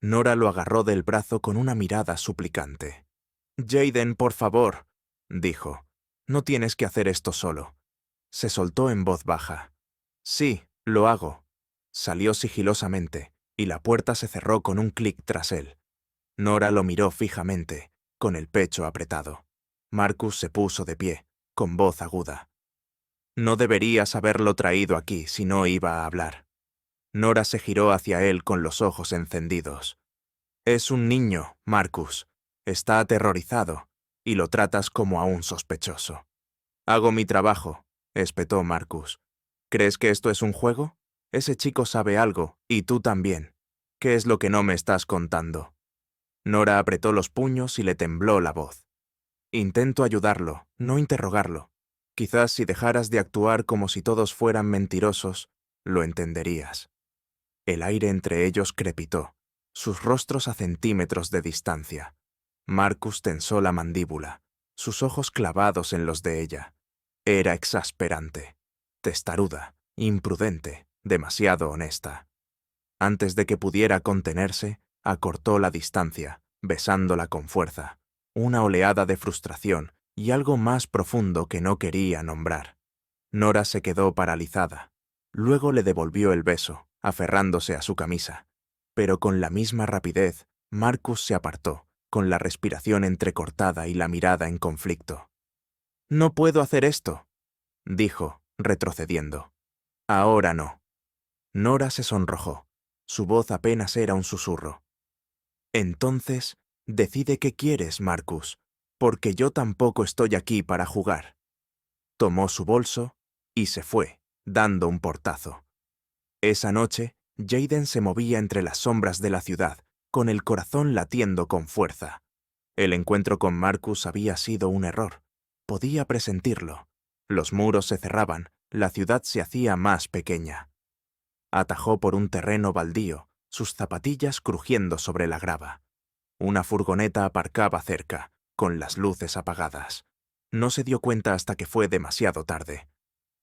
Nora lo agarró del brazo con una mirada suplicante. «Jayden, por favor», dijo. «No tienes que hacer esto solo». Se soltó en voz baja. «Sí, lo hago». Salió sigilosamente, y la puerta se cerró con un clic tras él. Nora lo miró fijamente, con el pecho apretado. Marcus se puso de pie, con voz aguda. «No deberías haberlo traído aquí si no iba a hablar». Nora se giró hacia él con los ojos encendidos. «Es un niño, Marcus. Está aterrorizado, y lo tratas como a un sospechoso». «Hago mi trabajo», espetó Marcus. «¿Crees que esto es un juego? Ese chico sabe algo, y tú también. ¿Qué es lo que no me estás contando?». Nora apretó los puños y le tembló la voz. «Intento ayudarlo, no interrogarlo. Quizás si dejaras de actuar como si todos fueran mentirosos, lo entenderías». El aire entre ellos crepitó, sus rostros a centímetros de distancia. Marcus tensó la mandíbula, sus ojos clavados en los de ella. Era exasperante, testaruda, imprudente, demasiado honesta. Antes de que pudiera contenerse, acortó la distancia, besándola con fuerza, una oleada de frustración y algo más profundo que no quería nombrar. Nora se quedó paralizada. Luego le devolvió el beso, aferrándose a su camisa. Pero con la misma rapidez, Marcus se apartó, con la respiración entrecortada y la mirada en conflicto. «No puedo hacer esto», dijo, retrocediendo. «Ahora no». Nora se sonrojó. Su voz apenas era un susurro. «Entonces, decide qué quieres, Marcus, porque yo tampoco estoy aquí para jugar». Tomó su bolso y se fue, dando un portazo. Esa noche, Jayden se movía entre las sombras de la ciudad, con el corazón latiendo con fuerza. El encuentro con Marcus había sido un error. Podía presentirlo. Los muros se cerraban, la ciudad se hacía más pequeña. Atajó por un terreno baldío, sus zapatillas crujiendo sobre la grava. Una furgoneta aparcaba cerca, con las luces apagadas. No se dio cuenta hasta que fue demasiado tarde.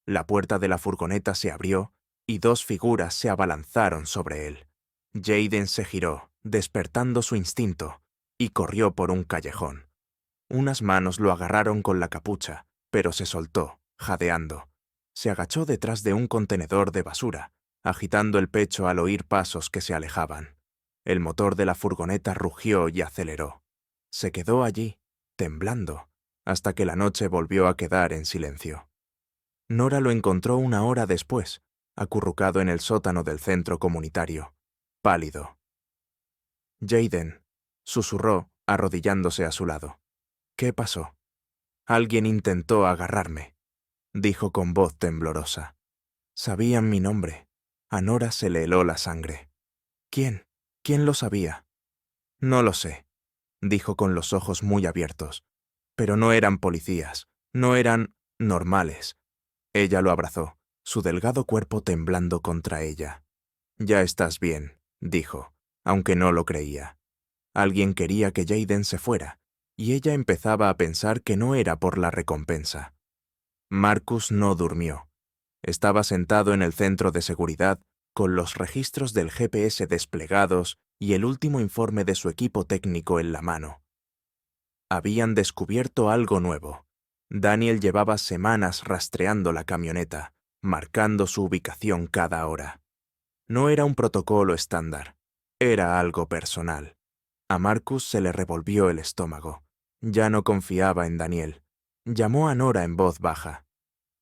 La puerta de la furgoneta se abrió y dos figuras se abalanzaron sobre él. Jayden se giró, despertando su instinto, y corrió por un callejón. Unas manos lo agarraron con la capucha, pero se soltó, jadeando. Se agachó detrás de un contenedor de basura, agitando el pecho al oír pasos que se alejaban. El motor de la furgoneta rugió y aceleró. Se quedó allí, temblando, hasta que la noche volvió a quedar en silencio. Nora lo encontró una hora después, acurrucado en el sótano del centro comunitario, pálido. «Jayden», susurró, arrodillándose a su lado. «¿Qué pasó?» «Alguien intentó agarrarme», dijo con voz temblorosa. Sabían mi nombre. A Nora se le heló la sangre. «¿Quién? ¿Quién lo sabía?» «No lo sé», dijo con los ojos muy abiertos. «Pero no eran policías, no eran normales». Ella lo abrazó, su delgado cuerpo temblando contra ella. «Ya estás bien», dijo, aunque no lo creía. Alguien quería que Jayden se fuera, y ella empezaba a pensar que no era por la recompensa. Marcus no durmió. Estaba sentado en el centro de seguridad, con los registros del GPS desplegados y el último informe de su equipo técnico en la mano. Habían descubierto algo nuevo. Daniel llevaba semanas rastreando la camioneta, marcando su ubicación cada hora. No era un protocolo estándar, era algo personal. A Marcus se le revolvió el estómago. Ya no confiaba en Daniel. Llamó a Nora en voz baja.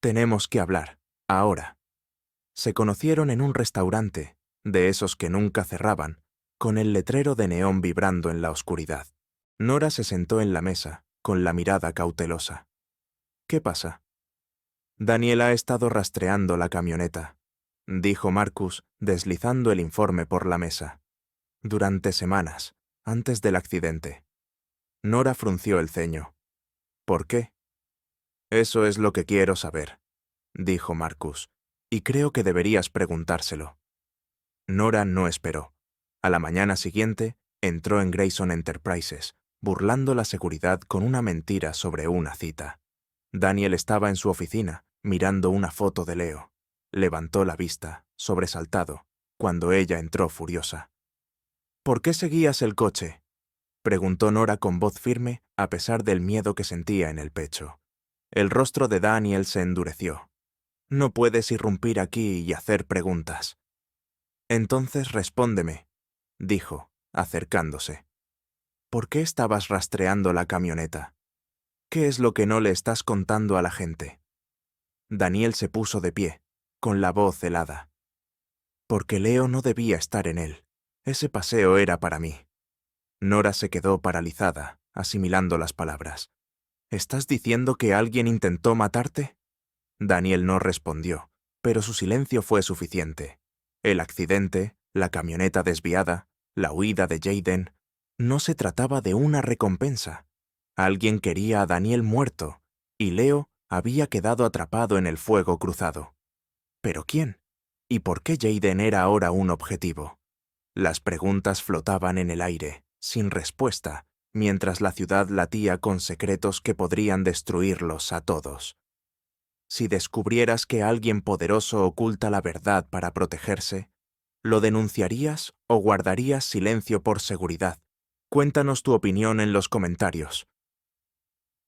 «Tenemos que hablar, ahora». Se conocieron en un restaurante, de esos que nunca cerraban, con el letrero de neón vibrando en la oscuridad. Nora se sentó en la mesa, con la mirada cautelosa. «¿Qué pasa?» «Daniel ha estado rastreando la camioneta», dijo Marcus, deslizando el informe por la mesa. «Durante semanas, antes del accidente». Nora frunció el ceño. «¿Por qué?» «Eso es lo que quiero saber», dijo Marcus, «y creo que deberías preguntárselo». Nora no esperó. A la mañana siguiente, entró en Grayson Enterprises, burlando la seguridad con una mentira sobre una cita. Daniel estaba en su oficina, mirando una foto de Leo. Levantó la vista, sobresaltado, cuando ella entró furiosa. «¿Por qué seguías el coche?», preguntó Nora con voz firme, a pesar del miedo que sentía en el pecho. El rostro de Daniel se endureció. «No puedes irrumpir aquí y hacer preguntas». «Entonces respóndeme», dijo, acercándose. «¿Por qué estabas rastreando la camioneta? ¿Qué es lo que no le estás contando a la gente?» Daniel se puso de pie, con la voz helada. «Porque Leo no debía estar en él. Ese paseo era para mí». Nora se quedó paralizada, asimilando las palabras. «¿Estás diciendo que alguien intentó matarte?» Daniel no respondió, pero su silencio fue suficiente. El accidente, la camioneta desviada, la huida de Jayden, no se trataba de una recompensa. Alguien quería a Daniel muerto, y Leo había quedado atrapado en el fuego cruzado. ¿Pero quién? ¿Y por qué Jayden era ahora un objetivo? Las preguntas flotaban en el aire, sin respuesta, mientras la ciudad latía con secretos que podrían destruirlos a todos. Si descubrieras que alguien poderoso oculta la verdad para protegerse, ¿lo denunciarías o guardarías silencio por seguridad? Cuéntanos tu opinión en los comentarios.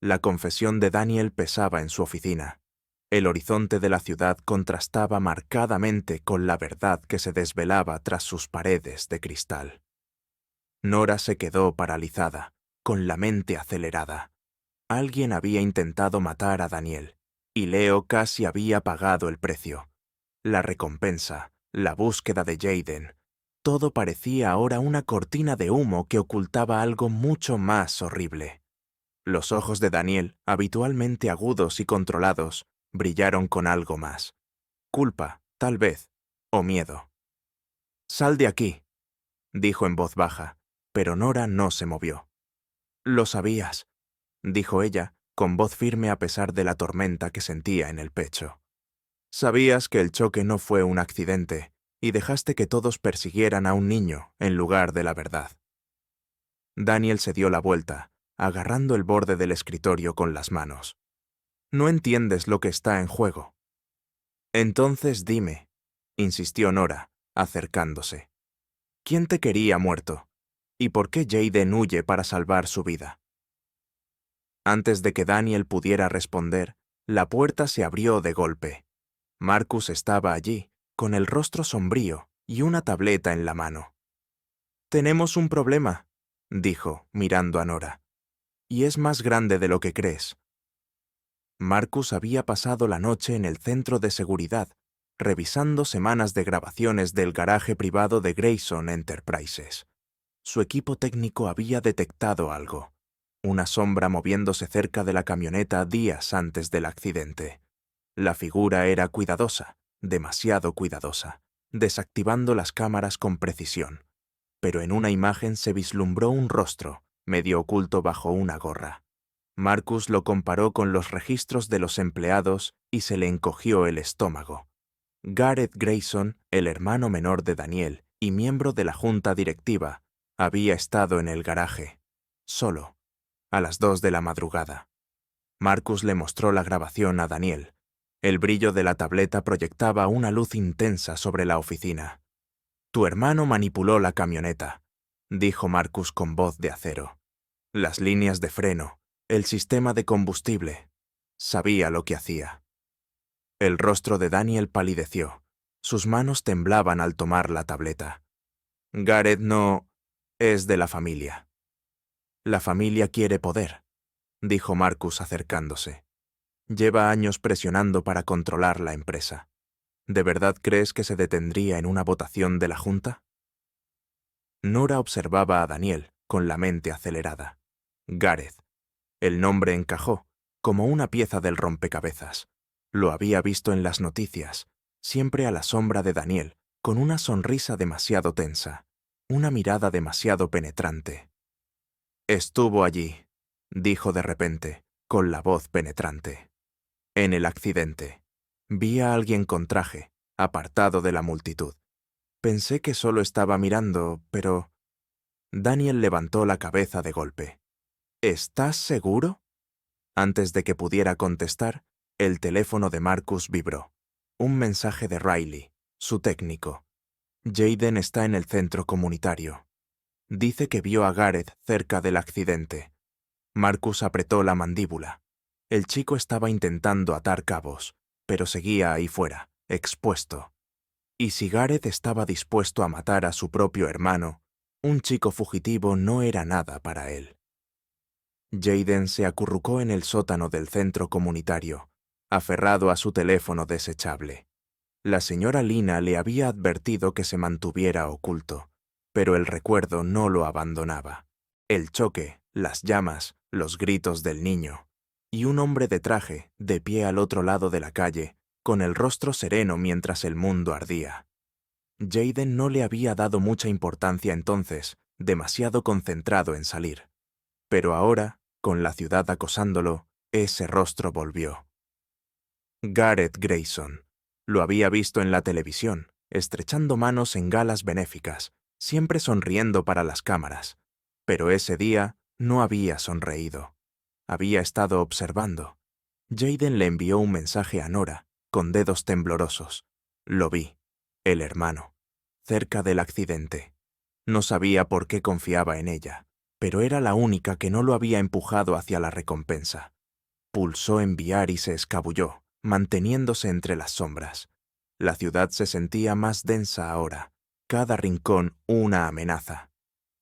La confesión de Daniel pesaba en su oficina. El horizonte de la ciudad contrastaba marcadamente con la verdad que se desvelaba tras sus paredes de cristal. Nora se quedó paralizada, con la mente acelerada. Alguien había intentado matar a Daniel, y Leo casi había pagado el precio. La recompensa, la búsqueda de Jaden, todo parecía ahora una cortina de humo que ocultaba algo mucho más horrible. Los ojos de Daniel, habitualmente agudos y controlados, brillaron con algo más. Culpa, tal vez, o miedo. «Sal de aquí», dijo en voz baja, pero Nora no se movió. «Lo sabías», dijo ella, con voz firme a pesar de la tormenta que sentía en el pecho. «Sabías que el choque no fue un accidente, y dejaste que todos persiguieran a un niño en lugar de la verdad». Daniel se dio la vuelta, agarrando el borde del escritorio con las manos. «No entiendes lo que está en juego». «Entonces dime», insistió Nora, acercándose. «¿Quién te quería muerto? ¿Y por qué Jaden huye para salvar su vida?» Antes de que Daniel pudiera responder, la puerta se abrió de golpe. Marcus estaba allí, con el rostro sombrío y una tableta en la mano. «Tenemos un problema», dijo, mirando a Nora. «Y es más grande de lo que crees». Marcus había pasado la noche en el centro de seguridad, revisando semanas de grabaciones del garaje privado de Grayson Enterprises. Su equipo técnico había detectado algo, una sombra moviéndose cerca de la camioneta días antes del accidente. La figura era cuidadosa, demasiado cuidadosa, desactivando las cámaras con precisión. Pero en una imagen se vislumbró un rostro, medio oculto bajo una gorra. Marcus lo comparó con los registros de los empleados y se le encogió el estómago. Gareth Grayson, el hermano menor de Daniel y miembro de la junta directiva, había estado en el garaje, solo, a las 2 de la madrugada. Marcus le mostró la grabación a Daniel. El brillo de la tableta proyectaba una luz intensa sobre la oficina. «Tu hermano manipuló la camioneta», dijo Marcus con voz de acero. «Las líneas de freno, el sistema de combustible. Sabía lo que hacía». El rostro de Daniel palideció. Sus manos temblaban al tomar la tableta. «Gareth no es de la familia». «La familia quiere poder», dijo Marcus acercándose. «Lleva años presionando para controlar la empresa. ¿De verdad crees que se detendría en una votación de la Junta?» Nora observaba a Daniel, con la mente acelerada. Gareth. El nombre encajó, como una pieza del rompecabezas. Lo había visto en las noticias, siempre a la sombra de Daniel, con una sonrisa demasiado tensa, una mirada demasiado penetrante. «Estuvo allí», dijo de repente, con la voz penetrante. «En el accidente. Vi a alguien con traje, apartado de la multitud. Pensé que solo estaba mirando, pero...». Daniel levantó la cabeza de golpe. «¿Estás seguro?» Antes de que pudiera contestar, el teléfono de Marcus vibró. Un mensaje de Riley, su técnico. «Jaden está en el centro comunitario. Dice que vio a Gareth cerca del accidente». Marcus apretó la mandíbula. El chico estaba intentando atar cabos, pero seguía ahí fuera, expuesto. Y si Gareth estaba dispuesto a matar a su propio hermano, un chico fugitivo no era nada para él. Jaden se acurrucó en el sótano del centro comunitario, aferrado a su teléfono desechable. La señora Lina le había advertido que se mantuviera oculto, pero el recuerdo no lo abandonaba. El choque, las llamas, los gritos del niño, y un hombre de traje, de pie al otro lado de la calle, con el rostro sereno mientras el mundo ardía. Jaden no le había dado mucha importancia entonces, demasiado concentrado en salir. Pero ahora, con la ciudad acosándolo, ese rostro volvió. Gareth Grayson. Lo había visto en la televisión, estrechando manos en galas benéficas, siempre sonriendo para las cámaras, pero ese día no había sonreído. Había estado observando. Jayden le envió un mensaje a Nora, con dedos temblorosos. Lo vi, el hermano, cerca del accidente. No sabía por qué confiaba en ella, pero era la única que no lo había empujado hacia la recompensa. Pulsó enviar y se escabulló, manteniéndose entre las sombras. La ciudad se sentía más densa ahora, cada rincón una amenaza.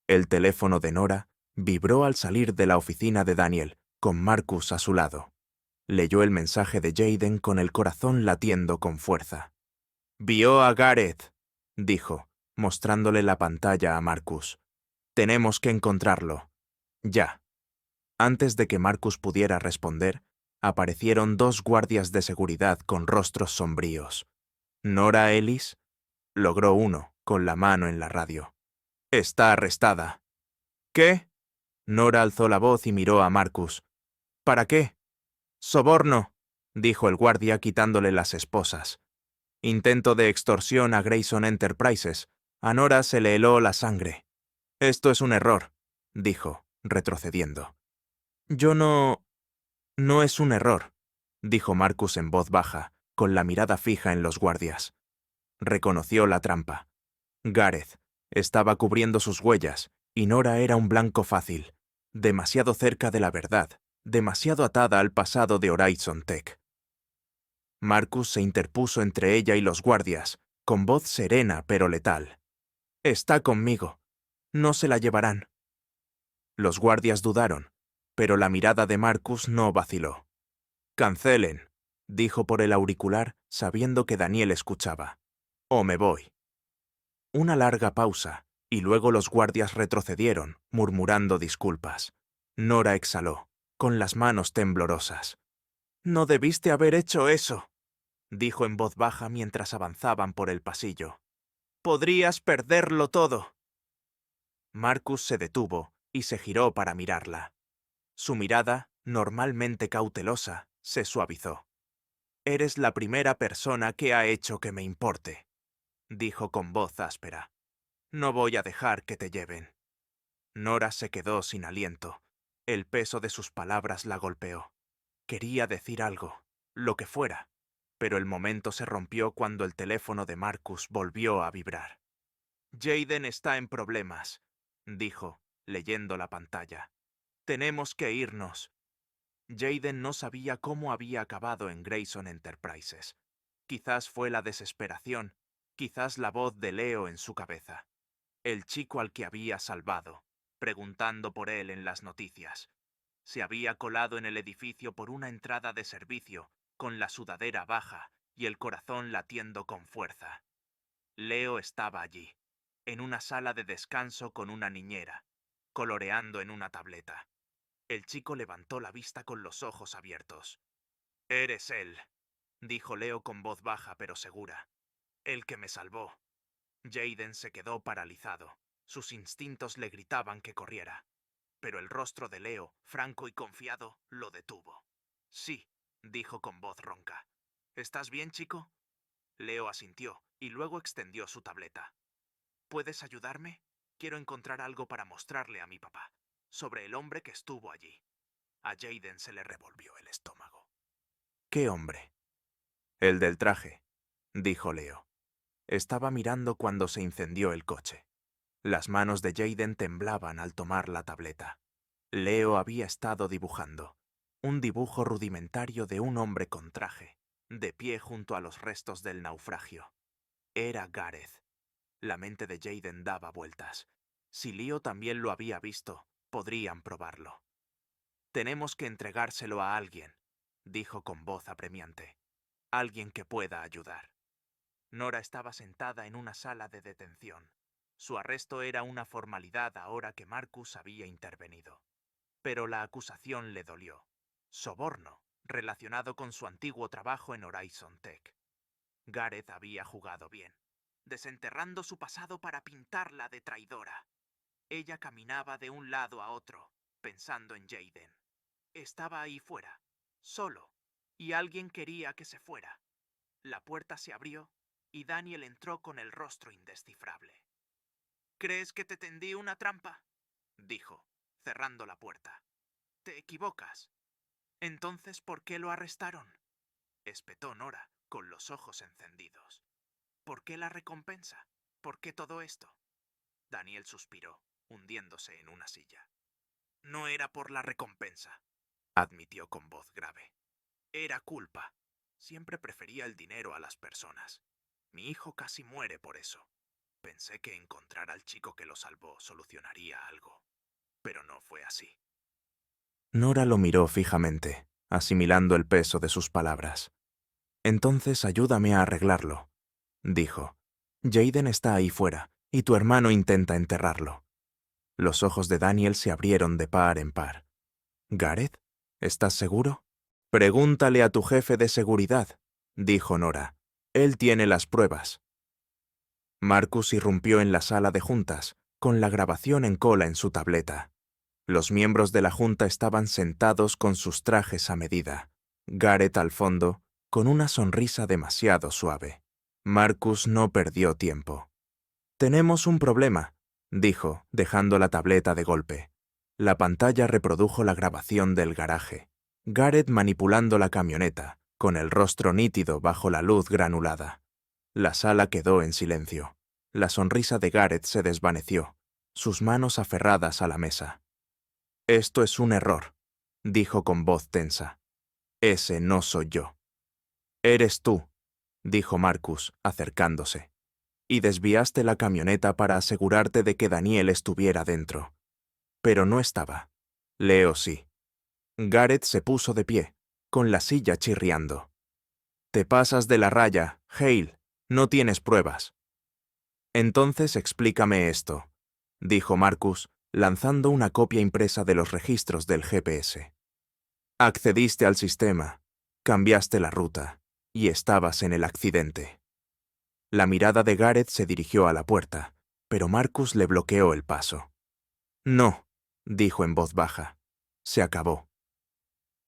El teléfono de Nora vibró al salir de la oficina de Daniel, con Marcus a su lado. Leyó el mensaje de Jayden con el corazón latiendo con fuerza. «Vio a Gareth», dijo, mostrándole la pantalla a Marcus. «Tenemos que encontrarlo. Ya». Antes de que Marcus pudiera responder, aparecieron dos guardias de seguridad con rostros sombríos. Nora Ellis logró uno, con la mano en la radio. «Está arrestada». «¿Qué?» Nora alzó la voz y miró a Marcus. «¿Para qué?» «Soborno», dijo el guardia quitándole las esposas. «Intento de extorsión a Grayson Enterprises». A Nora se le heló la sangre. «Esto es un error», dijo, retrocediendo. «Yo no... no es un error», dijo Marcus en voz baja, con la mirada fija en los guardias. Reconoció la trampa. Gareth estaba cubriendo sus huellas, y Nora era un blanco fácil, demasiado cerca de la verdad, demasiado atada al pasado de Horizon Tech. Marcus se interpuso entre ella y los guardias, con voz serena pero letal. «Está conmigo. No se la llevarán». Los guardias dudaron, pero la mirada de Marcus no vaciló. «Cancelen», dijo por el auricular, sabiendo que Daniel escuchaba. «O me voy». Una larga pausa, y luego los guardias retrocedieron, murmurando disculpas. Nora exhaló, con las manos temblorosas. «No debiste haber hecho eso», dijo en voz baja mientras avanzaban por el pasillo. «Podrías perderlo todo». Marcus se detuvo y se giró para mirarla. Su mirada, normalmente cautelosa, se suavizó. «Eres la primera persona que ha hecho que me importe», dijo con voz áspera. «No voy a dejar que te lleven». Nora se quedó sin aliento. El peso de sus palabras la golpeó. Quería decir algo, lo que fuera, pero el momento se rompió cuando el teléfono de Marcus volvió a vibrar. «Jayden está en problemas», dijo, leyendo la pantalla. «Tenemos que irnos». Jayden no sabía cómo había acabado en Grayson Enterprises. Quizás fue la desesperación, quizás la voz de Leo en su cabeza. El chico al que había salvado, preguntando por él en las noticias. Se había colado en el edificio por una entrada de servicio, con la sudadera baja y el corazón latiendo con fuerza. Leo estaba allí, en una sala de descanso con una niñera, coloreando en una tableta. El chico levantó la vista con los ojos abiertos. «Eres él», dijo Leo con voz baja pero segura. «El que me salvó». Jayden se quedó paralizado. Sus instintos le gritaban que corriera. Pero el rostro de Leo, franco y confiado, lo detuvo. «Sí», dijo con voz ronca. «¿Estás bien, chico?» Leo asintió y luego extendió su tableta. «¿Puedes ayudarme? Quiero encontrar algo para mostrarle a mi papá, sobre el hombre que estuvo allí». A Jayden se le revolvió el estómago. «¿Qué hombre?» «El del traje», dijo Leo. Estaba mirando cuando se incendió el coche. Las manos de Jayden temblaban al tomar la tableta. Leo había estado dibujando. Un dibujo rudimentario de un hombre con traje, de pie junto a los restos del naufragio. Era Gareth. La mente de Jayden daba vueltas. Si Leo también lo había visto, podrían probarlo. «Tenemos que entregárselo a alguien», dijo con voz apremiante. «Alguien que pueda ayudar». Nora estaba sentada en una sala de detención. Su arresto era una formalidad ahora que Marcus había intervenido. Pero la acusación le dolió. Soborno, relacionado con su antiguo trabajo en Horizon Tech. Gareth había jugado bien, desenterrando su pasado para pintarla de traidora. Ella caminaba de un lado a otro, pensando en Jayden. Estaba ahí fuera, solo, y alguien quería que se fuera. La puerta se abrió y Daniel entró con el rostro indescifrable. ¿Crees que te tendí una trampa?, dijo, cerrando la puerta. Te equivocas. Entonces, ¿por qué lo arrestaron?, espetó Nora, con los ojos encendidos. ¿Por qué la recompensa? ¿Por qué todo esto? Daniel suspiró, hundiéndose en una silla. No era por la recompensa, admitió con voz grave. Era culpa. Siempre prefería el dinero a las personas. Mi hijo casi muere por eso. Pensé que encontrar al chico que lo salvó solucionaría algo, pero no fue así. Nora lo miró fijamente, asimilando el peso de sus palabras. Entonces ayúdame a arreglarlo, dijo. Jaden está ahí fuera, y tu hermano intenta enterrarlo. Los ojos de Daniel se abrieron de par en par. ¿Gareth? ¿Estás seguro? Pregúntale a tu jefe de seguridad, dijo Nora. Él tiene las pruebas. Marcus irrumpió en la sala de juntas, con la grabación en cola en su tableta. Los miembros de la junta estaban sentados con sus trajes a medida. Gareth al fondo, con una sonrisa demasiado suave. Marcus no perdió tiempo. «Tenemos un problema», dijo, dejando la tableta de golpe. La pantalla reprodujo la grabación del garaje. Gareth manipulando la camioneta, con el rostro nítido bajo la luz granulada. La sala quedó en silencio. La sonrisa de Gareth se desvaneció, sus manos aferradas a la mesa. «Esto es un error», dijo con voz tensa. «Ese no soy yo». «Eres tú», dijo Marcus, acercándose. «Y desviaste la camioneta para asegurarte de que Daniel estuviera dentro. Pero no estaba. Leo sí». Gareth se puso de pie, con la silla chirriando. «Te pasas de la raya, Hale. No tienes pruebas». «Entonces explícame esto», dijo Marcus, lanzando una copia impresa de los registros del GPS. «Accediste al sistema, cambiaste la ruta, y estabas en el accidente». La mirada de Gareth se dirigió a la puerta, pero Marcus le bloqueó el paso. «No», dijo en voz baja. «Se acabó».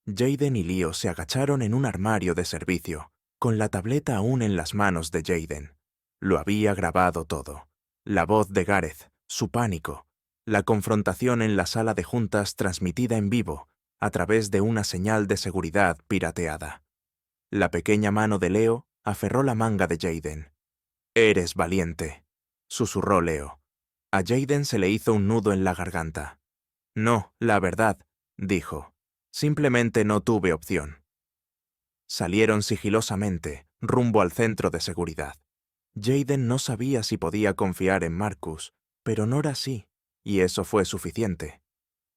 Jaden y Leo se agacharon en un armario de servicio, con la tableta aún en las manos de Jaden. Lo había grabado todo. La voz de Gareth, su pánico, la confrontación en la sala de juntas transmitida en vivo, a través de una señal de seguridad pirateada. La pequeña mano de Leo aferró la manga de Jaden. «Eres valiente», susurró Leo. A Jaden se le hizo un nudo en la garganta. «No, la verdad», dijo. «Simplemente no tuve opción». Salieron sigilosamente, rumbo al centro de seguridad. Jaden no sabía si podía confiar en Marcus, pero Nora sí, y eso fue suficiente.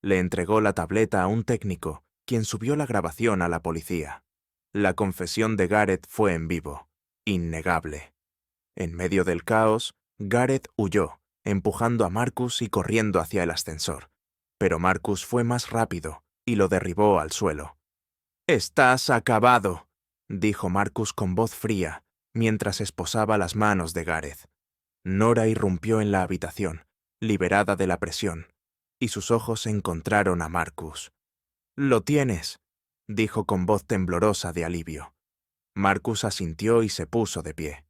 Le entregó la tableta a un técnico, quien subió la grabación a la policía. La confesión de Gareth fue en vivo, innegable. En medio del caos, Gareth huyó, empujando a Marcus y corriendo hacia el ascensor. Pero Marcus fue más rápido y lo derribó al suelo. «Estás acabado», dijo Marcus con voz fría, mientras esposaba las manos de Gareth. Nora irrumpió en la habitación, liberada de la presión, y sus ojos encontraron a Marcus. «Lo tienes», dijo con voz temblorosa de alivio. Marcus asintió y se puso de pie.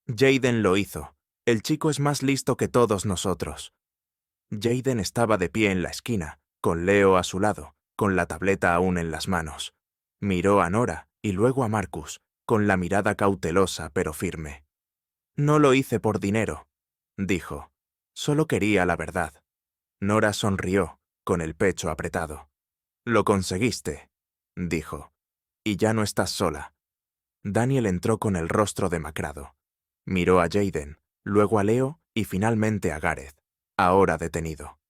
«Jaden lo hizo. El chico es más listo que todos nosotros». Jaden estaba de pie en la esquina, con Leo a su lado, con la tableta aún en las manos. Miró a Nora y luego a Marcus, con la mirada cautelosa pero firme. «No lo hice por dinero», dijo. «Solo quería la verdad». Nora sonrió, con el pecho apretado. «Lo conseguiste», dijo. «Y ya no estás sola». Daniel entró con el rostro demacrado. Miró a Jaden, luego a Leo y finalmente a Gareth, ahora detenido.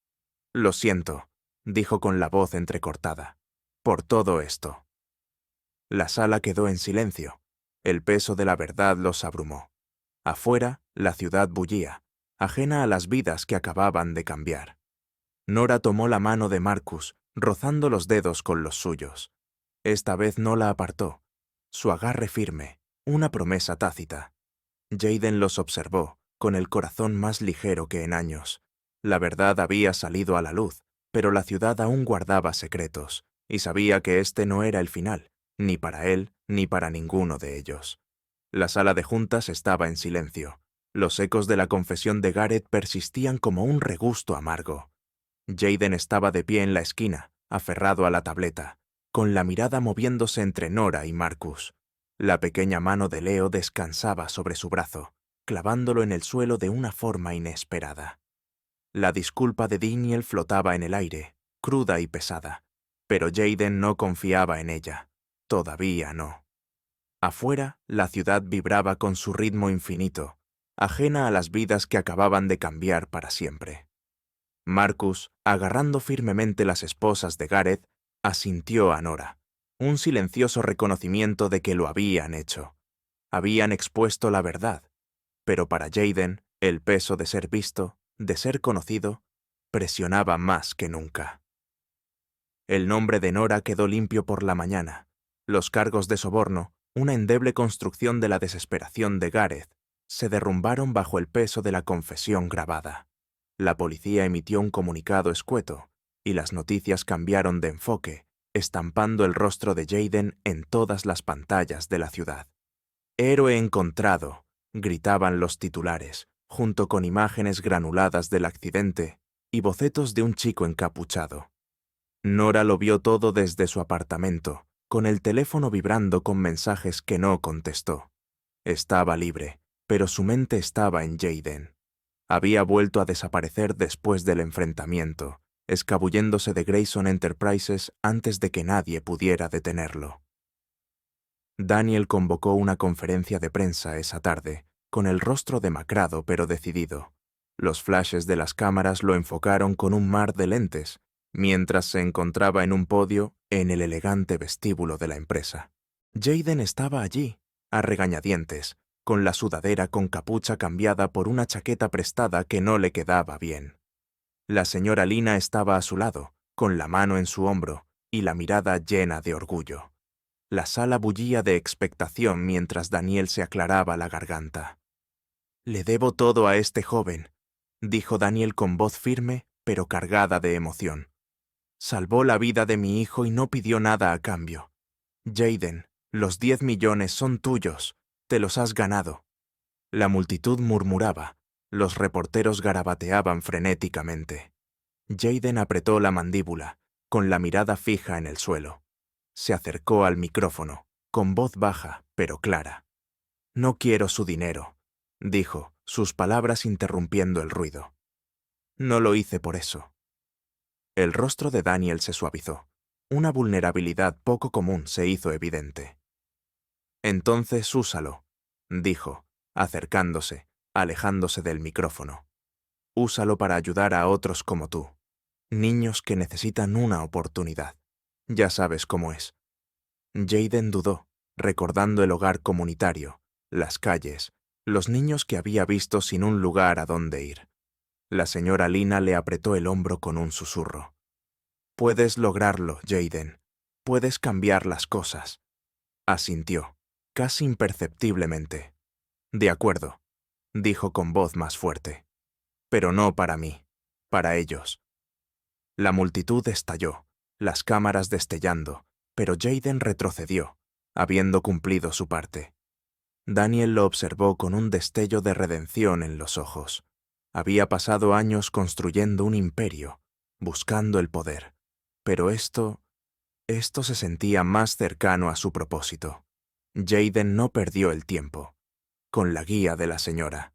«Lo siento», dijo con la voz entrecortada, «por todo esto». La sala quedó en silencio. El peso de la verdad los abrumó. Afuera, la ciudad bullía, ajena a las vidas que acababan de cambiar. Nora tomó la mano de Marcus, rozando los dedos con los suyos. Esta vez no la apartó. Su agarre firme, una promesa tácita. Jaden los observó, con el corazón más ligero que en años. La verdad había salido a la luz, pero la ciudad aún guardaba secretos, y sabía que este no era el final, ni para él ni para ninguno de ellos. La sala de juntas estaba en silencio. Los ecos de la confesión de Gareth persistían como un regusto amargo. Jayden estaba de pie en la esquina, aferrado a la tableta, con la mirada moviéndose entre Nora y Marcus. La pequeña mano de Leo descansaba sobre su brazo, clavándolo en el suelo de una forma inesperada. La disculpa de Daniel flotaba en el aire, cruda y pesada, pero Jayden no confiaba en ella. Todavía no. Afuera, la ciudad vibraba con su ritmo infinito, ajena a las vidas que acababan de cambiar para siempre. Marcus, agarrando firmemente las esposas de Gareth, asintió a Nora, un silencioso reconocimiento de que lo habían hecho. Habían expuesto la verdad, pero para Jayden, el peso de ser visto, de ser conocido, presionaba más que nunca. El nombre de Nora quedó limpio por la mañana. Los cargos de soborno, una endeble construcción de la desesperación de Gareth, se derrumbaron bajo el peso de la confesión grabada. La policía emitió un comunicado escueto, y las noticias cambiaron de enfoque, estampando el rostro de Jayden en todas las pantallas de la ciudad. «Héroe encontrado», gritaban los titulares, junto con imágenes granuladas del accidente y bocetos de un chico encapuchado. Nora lo vio todo desde su apartamento, con el teléfono vibrando con mensajes que no contestó. Estaba libre, pero su mente estaba en Jayden. Había vuelto a desaparecer después del enfrentamiento, escabulléndose de Grayson Enterprises antes de que nadie pudiera detenerlo. Daniel convocó una conferencia de prensa esa tarde, con el rostro demacrado pero decidido. Los flashes de las cámaras lo enfocaron con un mar de lentes, mientras se encontraba en un podio en el elegante vestíbulo de la empresa. Jayden estaba allí, a regañadientes, con la sudadera con capucha cambiada por una chaqueta prestada que no le quedaba bien. La señora Lina estaba a su lado, con la mano en su hombro y la mirada llena de orgullo. La sala bullía de expectación mientras Daniel se aclaraba la garganta. «Le debo todo a este joven», dijo Daniel con voz firme, pero cargada de emoción. «Salvó la vida de mi hijo y no pidió nada a cambio. Jayden, los 10 millones son tuyos, te los has ganado». La multitud murmuraba, los reporteros garabateaban frenéticamente. Jayden apretó la mandíbula, con la mirada fija en el suelo. Se acercó al micrófono, con voz baja, pero clara. «No quiero su dinero», dijo, sus palabras interrumpiendo el ruido. «No lo hice por eso». El rostro de Daniel se suavizó. Una vulnerabilidad poco común se hizo evidente. «Entonces úsalo», dijo, acercándose, alejándose del micrófono. «Úsalo para ayudar a otros como tú. Niños que necesitan una oportunidad. Ya sabes cómo es». Jayden dudó, recordando el hogar comunitario, las calles, los niños que había visto sin un lugar a dónde ir. La señora Lina le apretó el hombro con un susurro. «Puedes lograrlo, Jayden. Puedes cambiar las cosas». Asintió, casi imperceptiblemente. «De acuerdo», dijo con voz más fuerte. «Pero no para mí, para ellos». La multitud estalló, las cámaras destellando, pero Jayden retrocedió, habiendo cumplido su parte. Daniel lo observó con un destello de redención en los ojos. Había pasado años construyendo un imperio, buscando el poder, pero esto se sentía más cercano a su propósito. Jayden no perdió el tiempo, con la guía de la señora.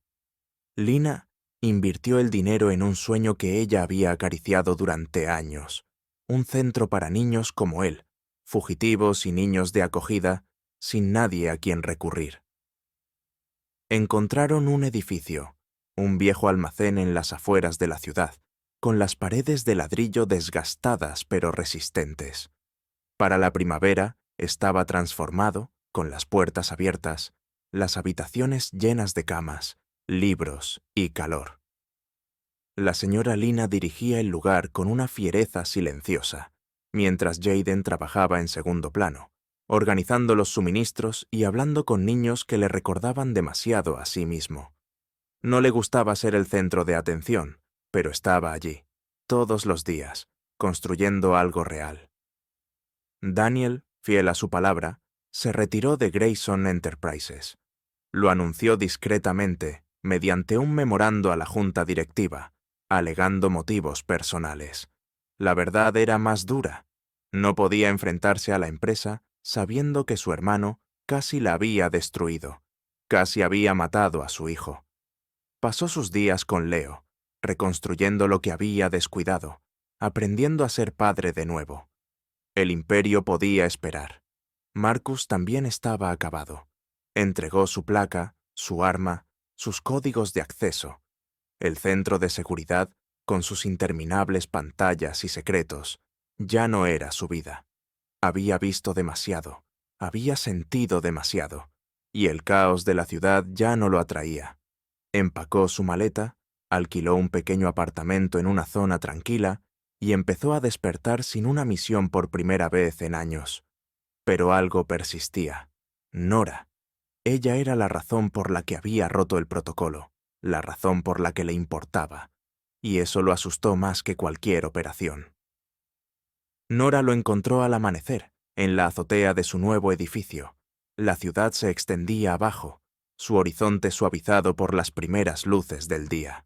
Lina invirtió el dinero en un sueño que ella había acariciado durante años, un centro para niños como él, fugitivos y niños de acogida, sin nadie a quien recurrir. Encontraron un edificio, un viejo almacén en las afueras de la ciudad, con las paredes de ladrillo desgastadas pero resistentes. Para la primavera estaba transformado, con las puertas abiertas, las habitaciones llenas de camas, libros y calor. La señora Lina dirigía el lugar con una fiereza silenciosa, mientras Jayden trabajaba en segundo plano, organizando los suministros y hablando con niños que le recordaban demasiado a sí mismo. No le gustaba ser el centro de atención, pero estaba allí, todos los días, construyendo algo real. Daniel, fiel a su palabra, se retiró de Grayson Enterprises. Lo anunció discretamente, mediante un memorando a la junta directiva, alegando motivos personales. La verdad era más dura. No podía enfrentarse a la empresa sabiendo que su hermano casi la había destruido, casi había matado a su hijo. Pasó sus días con Leo, reconstruyendo lo que había descuidado, aprendiendo a ser padre de nuevo. El imperio podía esperar. Marcus también estaba acabado. Entregó su placa, su arma, sus códigos de acceso. El centro de seguridad, con sus interminables pantallas y secretos, ya no era su vida. Había visto demasiado, había sentido demasiado, y el caos de la ciudad ya no lo atraía. Empacó su maleta, alquiló un pequeño apartamento en una zona tranquila y empezó a despertar sin una misión por primera vez en años. Pero algo persistía. Nora. Ella era la razón por la que había roto el protocolo, la razón por la que le importaba, y eso lo asustó más que cualquier operación. Nora lo encontró al amanecer, en la azotea de su nuevo edificio. La ciudad se extendía abajo, su horizonte suavizado por las primeras luces del día.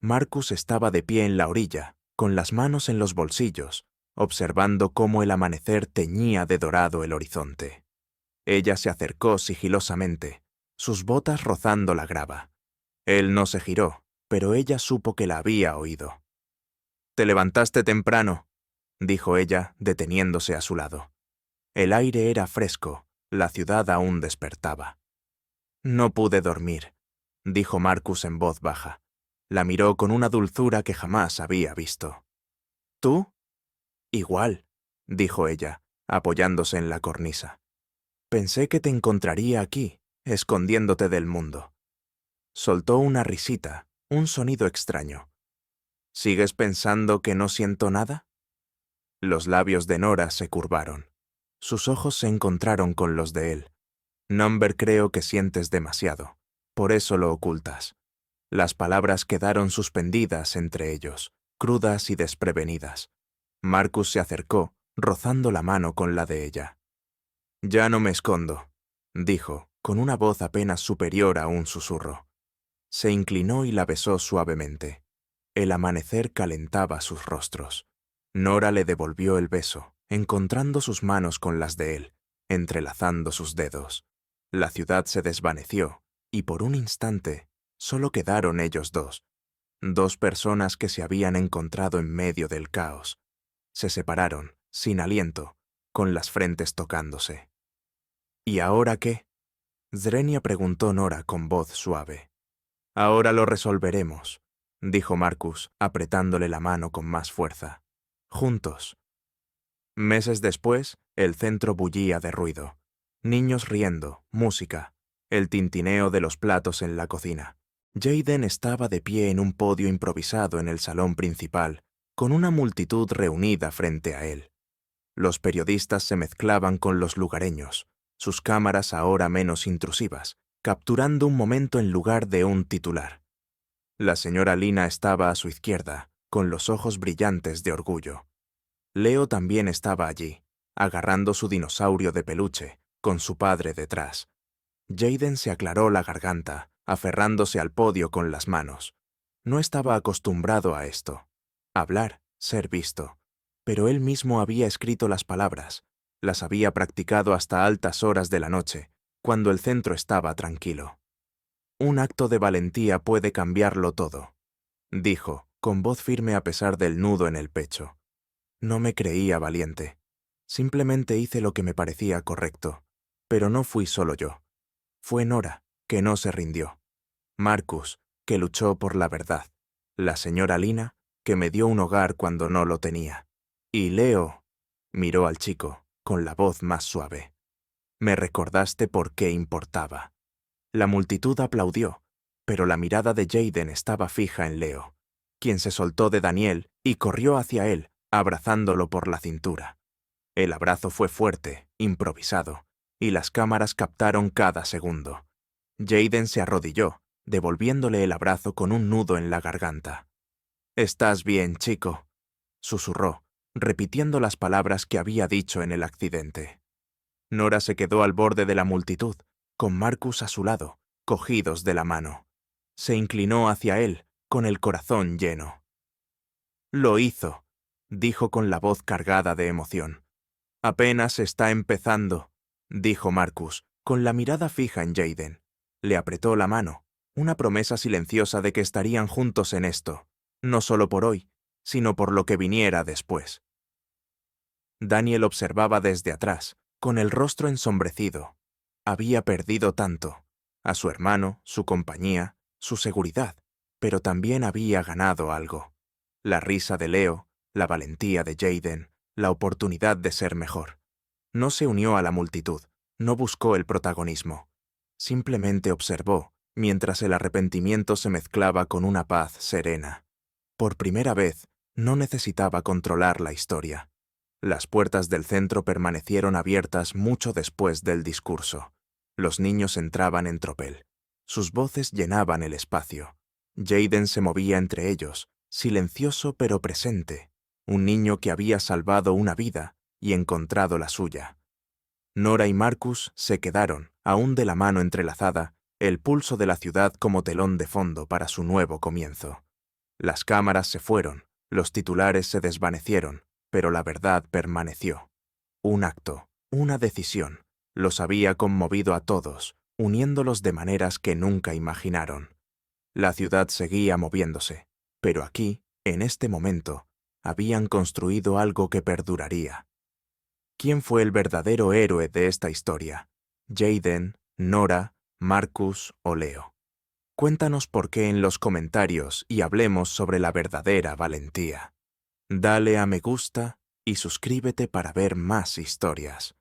Marcus estaba de pie en la orilla, con las manos en los bolsillos, observando cómo el amanecer teñía de dorado el horizonte. Ella se acercó sigilosamente, sus botas rozando la grava. Él no se giró, pero ella supo que la había oído. «Te levantaste temprano», dijo ella, deteniéndose a su lado. El aire era fresco, la ciudad aún despertaba. «No pude dormir», dijo Marcus en voz baja. La miró con una dulzura que jamás había visto. «¿Tú?» «Igual», dijo ella, apoyándose en la cornisa. «Pensé que te encontraría aquí, escondiéndote del mundo». Soltó una risita, un sonido extraño. «¿Sigues pensando que no siento nada?» Los labios de Nora se curvaron. Sus ojos se encontraron con los de él. «Number, creo que sientes demasiado. Por eso lo ocultas». Las palabras quedaron suspendidas entre ellos, crudas y desprevenidas. Marcus se acercó, rozando la mano con la de ella. «Ya no me escondo», dijo, con una voz apenas superior a un susurro. Se inclinó y la besó suavemente. El amanecer calentaba sus rostros. Nora le devolvió el beso, encontrando sus manos con las de él, entrelazando sus dedos. La ciudad se desvaneció, y por un instante solo quedaron ellos dos. Dos personas que se habían encontrado en medio del caos. Se separaron, sin aliento, con las frentes tocándose. «¿Y ahora qué?», Zrenia preguntó Nora con voz suave. «Ahora lo resolveremos», dijo Marcus, apretándole la mano con más fuerza. «Juntos». Meses después, el centro bullía de ruido. Niños riendo, música, el tintineo de los platos en la cocina. Jaden estaba de pie en un podio improvisado en el salón principal, con una multitud reunida frente a él. Los periodistas se mezclaban con los lugareños, sus cámaras ahora menos intrusivas, capturando un momento en lugar de un titular. La señora Lina estaba a su izquierda, con los ojos brillantes de orgullo. Leo también estaba allí, agarrando su dinosaurio de peluche, con su padre detrás. Jaden se aclaró la garganta, aferrándose al podio con las manos. No estaba acostumbrado a esto. Hablar, ser visto. Pero él mismo había escrito las palabras, las había practicado hasta altas horas de la noche, cuando el centro estaba tranquilo. «Un acto de valentía puede cambiarlo todo», dijo, con voz firme a pesar del nudo en el pecho. «No me creía valiente. Simplemente hice lo que me parecía correcto. Pero no fui solo yo. Fue Nora, que no se rindió. Marcus, que luchó por la verdad. La señora Lina, que me dio un hogar cuando no lo tenía. Y Leo», miró al chico, con la voz más suave. «Me recordaste por qué importaba». La multitud aplaudió, pero la mirada de Jaden estaba fija en Leo, quien se soltó de Daniel y corrió hacia él, abrazándolo por la cintura. El abrazo fue fuerte, improvisado, y las cámaras captaron cada segundo. Jaden se arrodilló, devolviéndole el abrazo con un nudo en la garganta. «¿Estás bien, chico?», susurró, repitiendo las palabras que había dicho en el accidente. Nora se quedó al borde de la multitud, con Marcus a su lado, cogidos de la mano. Se inclinó hacia él, con el corazón lleno. «Lo hizo», dijo con la voz cargada de emoción. «Apenas está empezando», dijo Marcus, con la mirada fija en Jaden. Le apretó la mano, una promesa silenciosa de que estarían juntos en esto, no solo por hoy, sino por lo que viniera después. Daniel observaba desde atrás, con el rostro ensombrecido. Había perdido tanto: a su hermano, su compañía, su seguridad, pero también había ganado algo. La risa de Leo, la valentía de Jaden, la oportunidad de ser mejor. No se unió a la multitud, no buscó el protagonismo. Simplemente observó, mientras el arrepentimiento se mezclaba con una paz serena. Por primera vez, no necesitaba controlar la historia. Las puertas del centro permanecieron abiertas mucho después del discurso. Los niños entraban en tropel. Sus voces llenaban el espacio. Jaden se movía entre ellos, silencioso pero presente, un niño que había salvado una vida y encontrado la suya. Nora y Marcus se quedaron, aún de la mano entrelazada, el pulso de la ciudad como telón de fondo para su nuevo comienzo. Las cámaras se fueron, los titulares se desvanecieron, pero la verdad permaneció. Un acto, una decisión, los había conmovido a todos, uniéndolos de maneras que nunca imaginaron. La ciudad seguía moviéndose, pero aquí, en este momento, habían construido algo que perduraría. ¿Quién fue el verdadero héroe de esta historia? ¿Jaden, Nora, Marcus o Leo? Cuéntanos por qué en los comentarios y hablemos sobre la verdadera valentía. Dale a me gusta y suscríbete para ver más historias.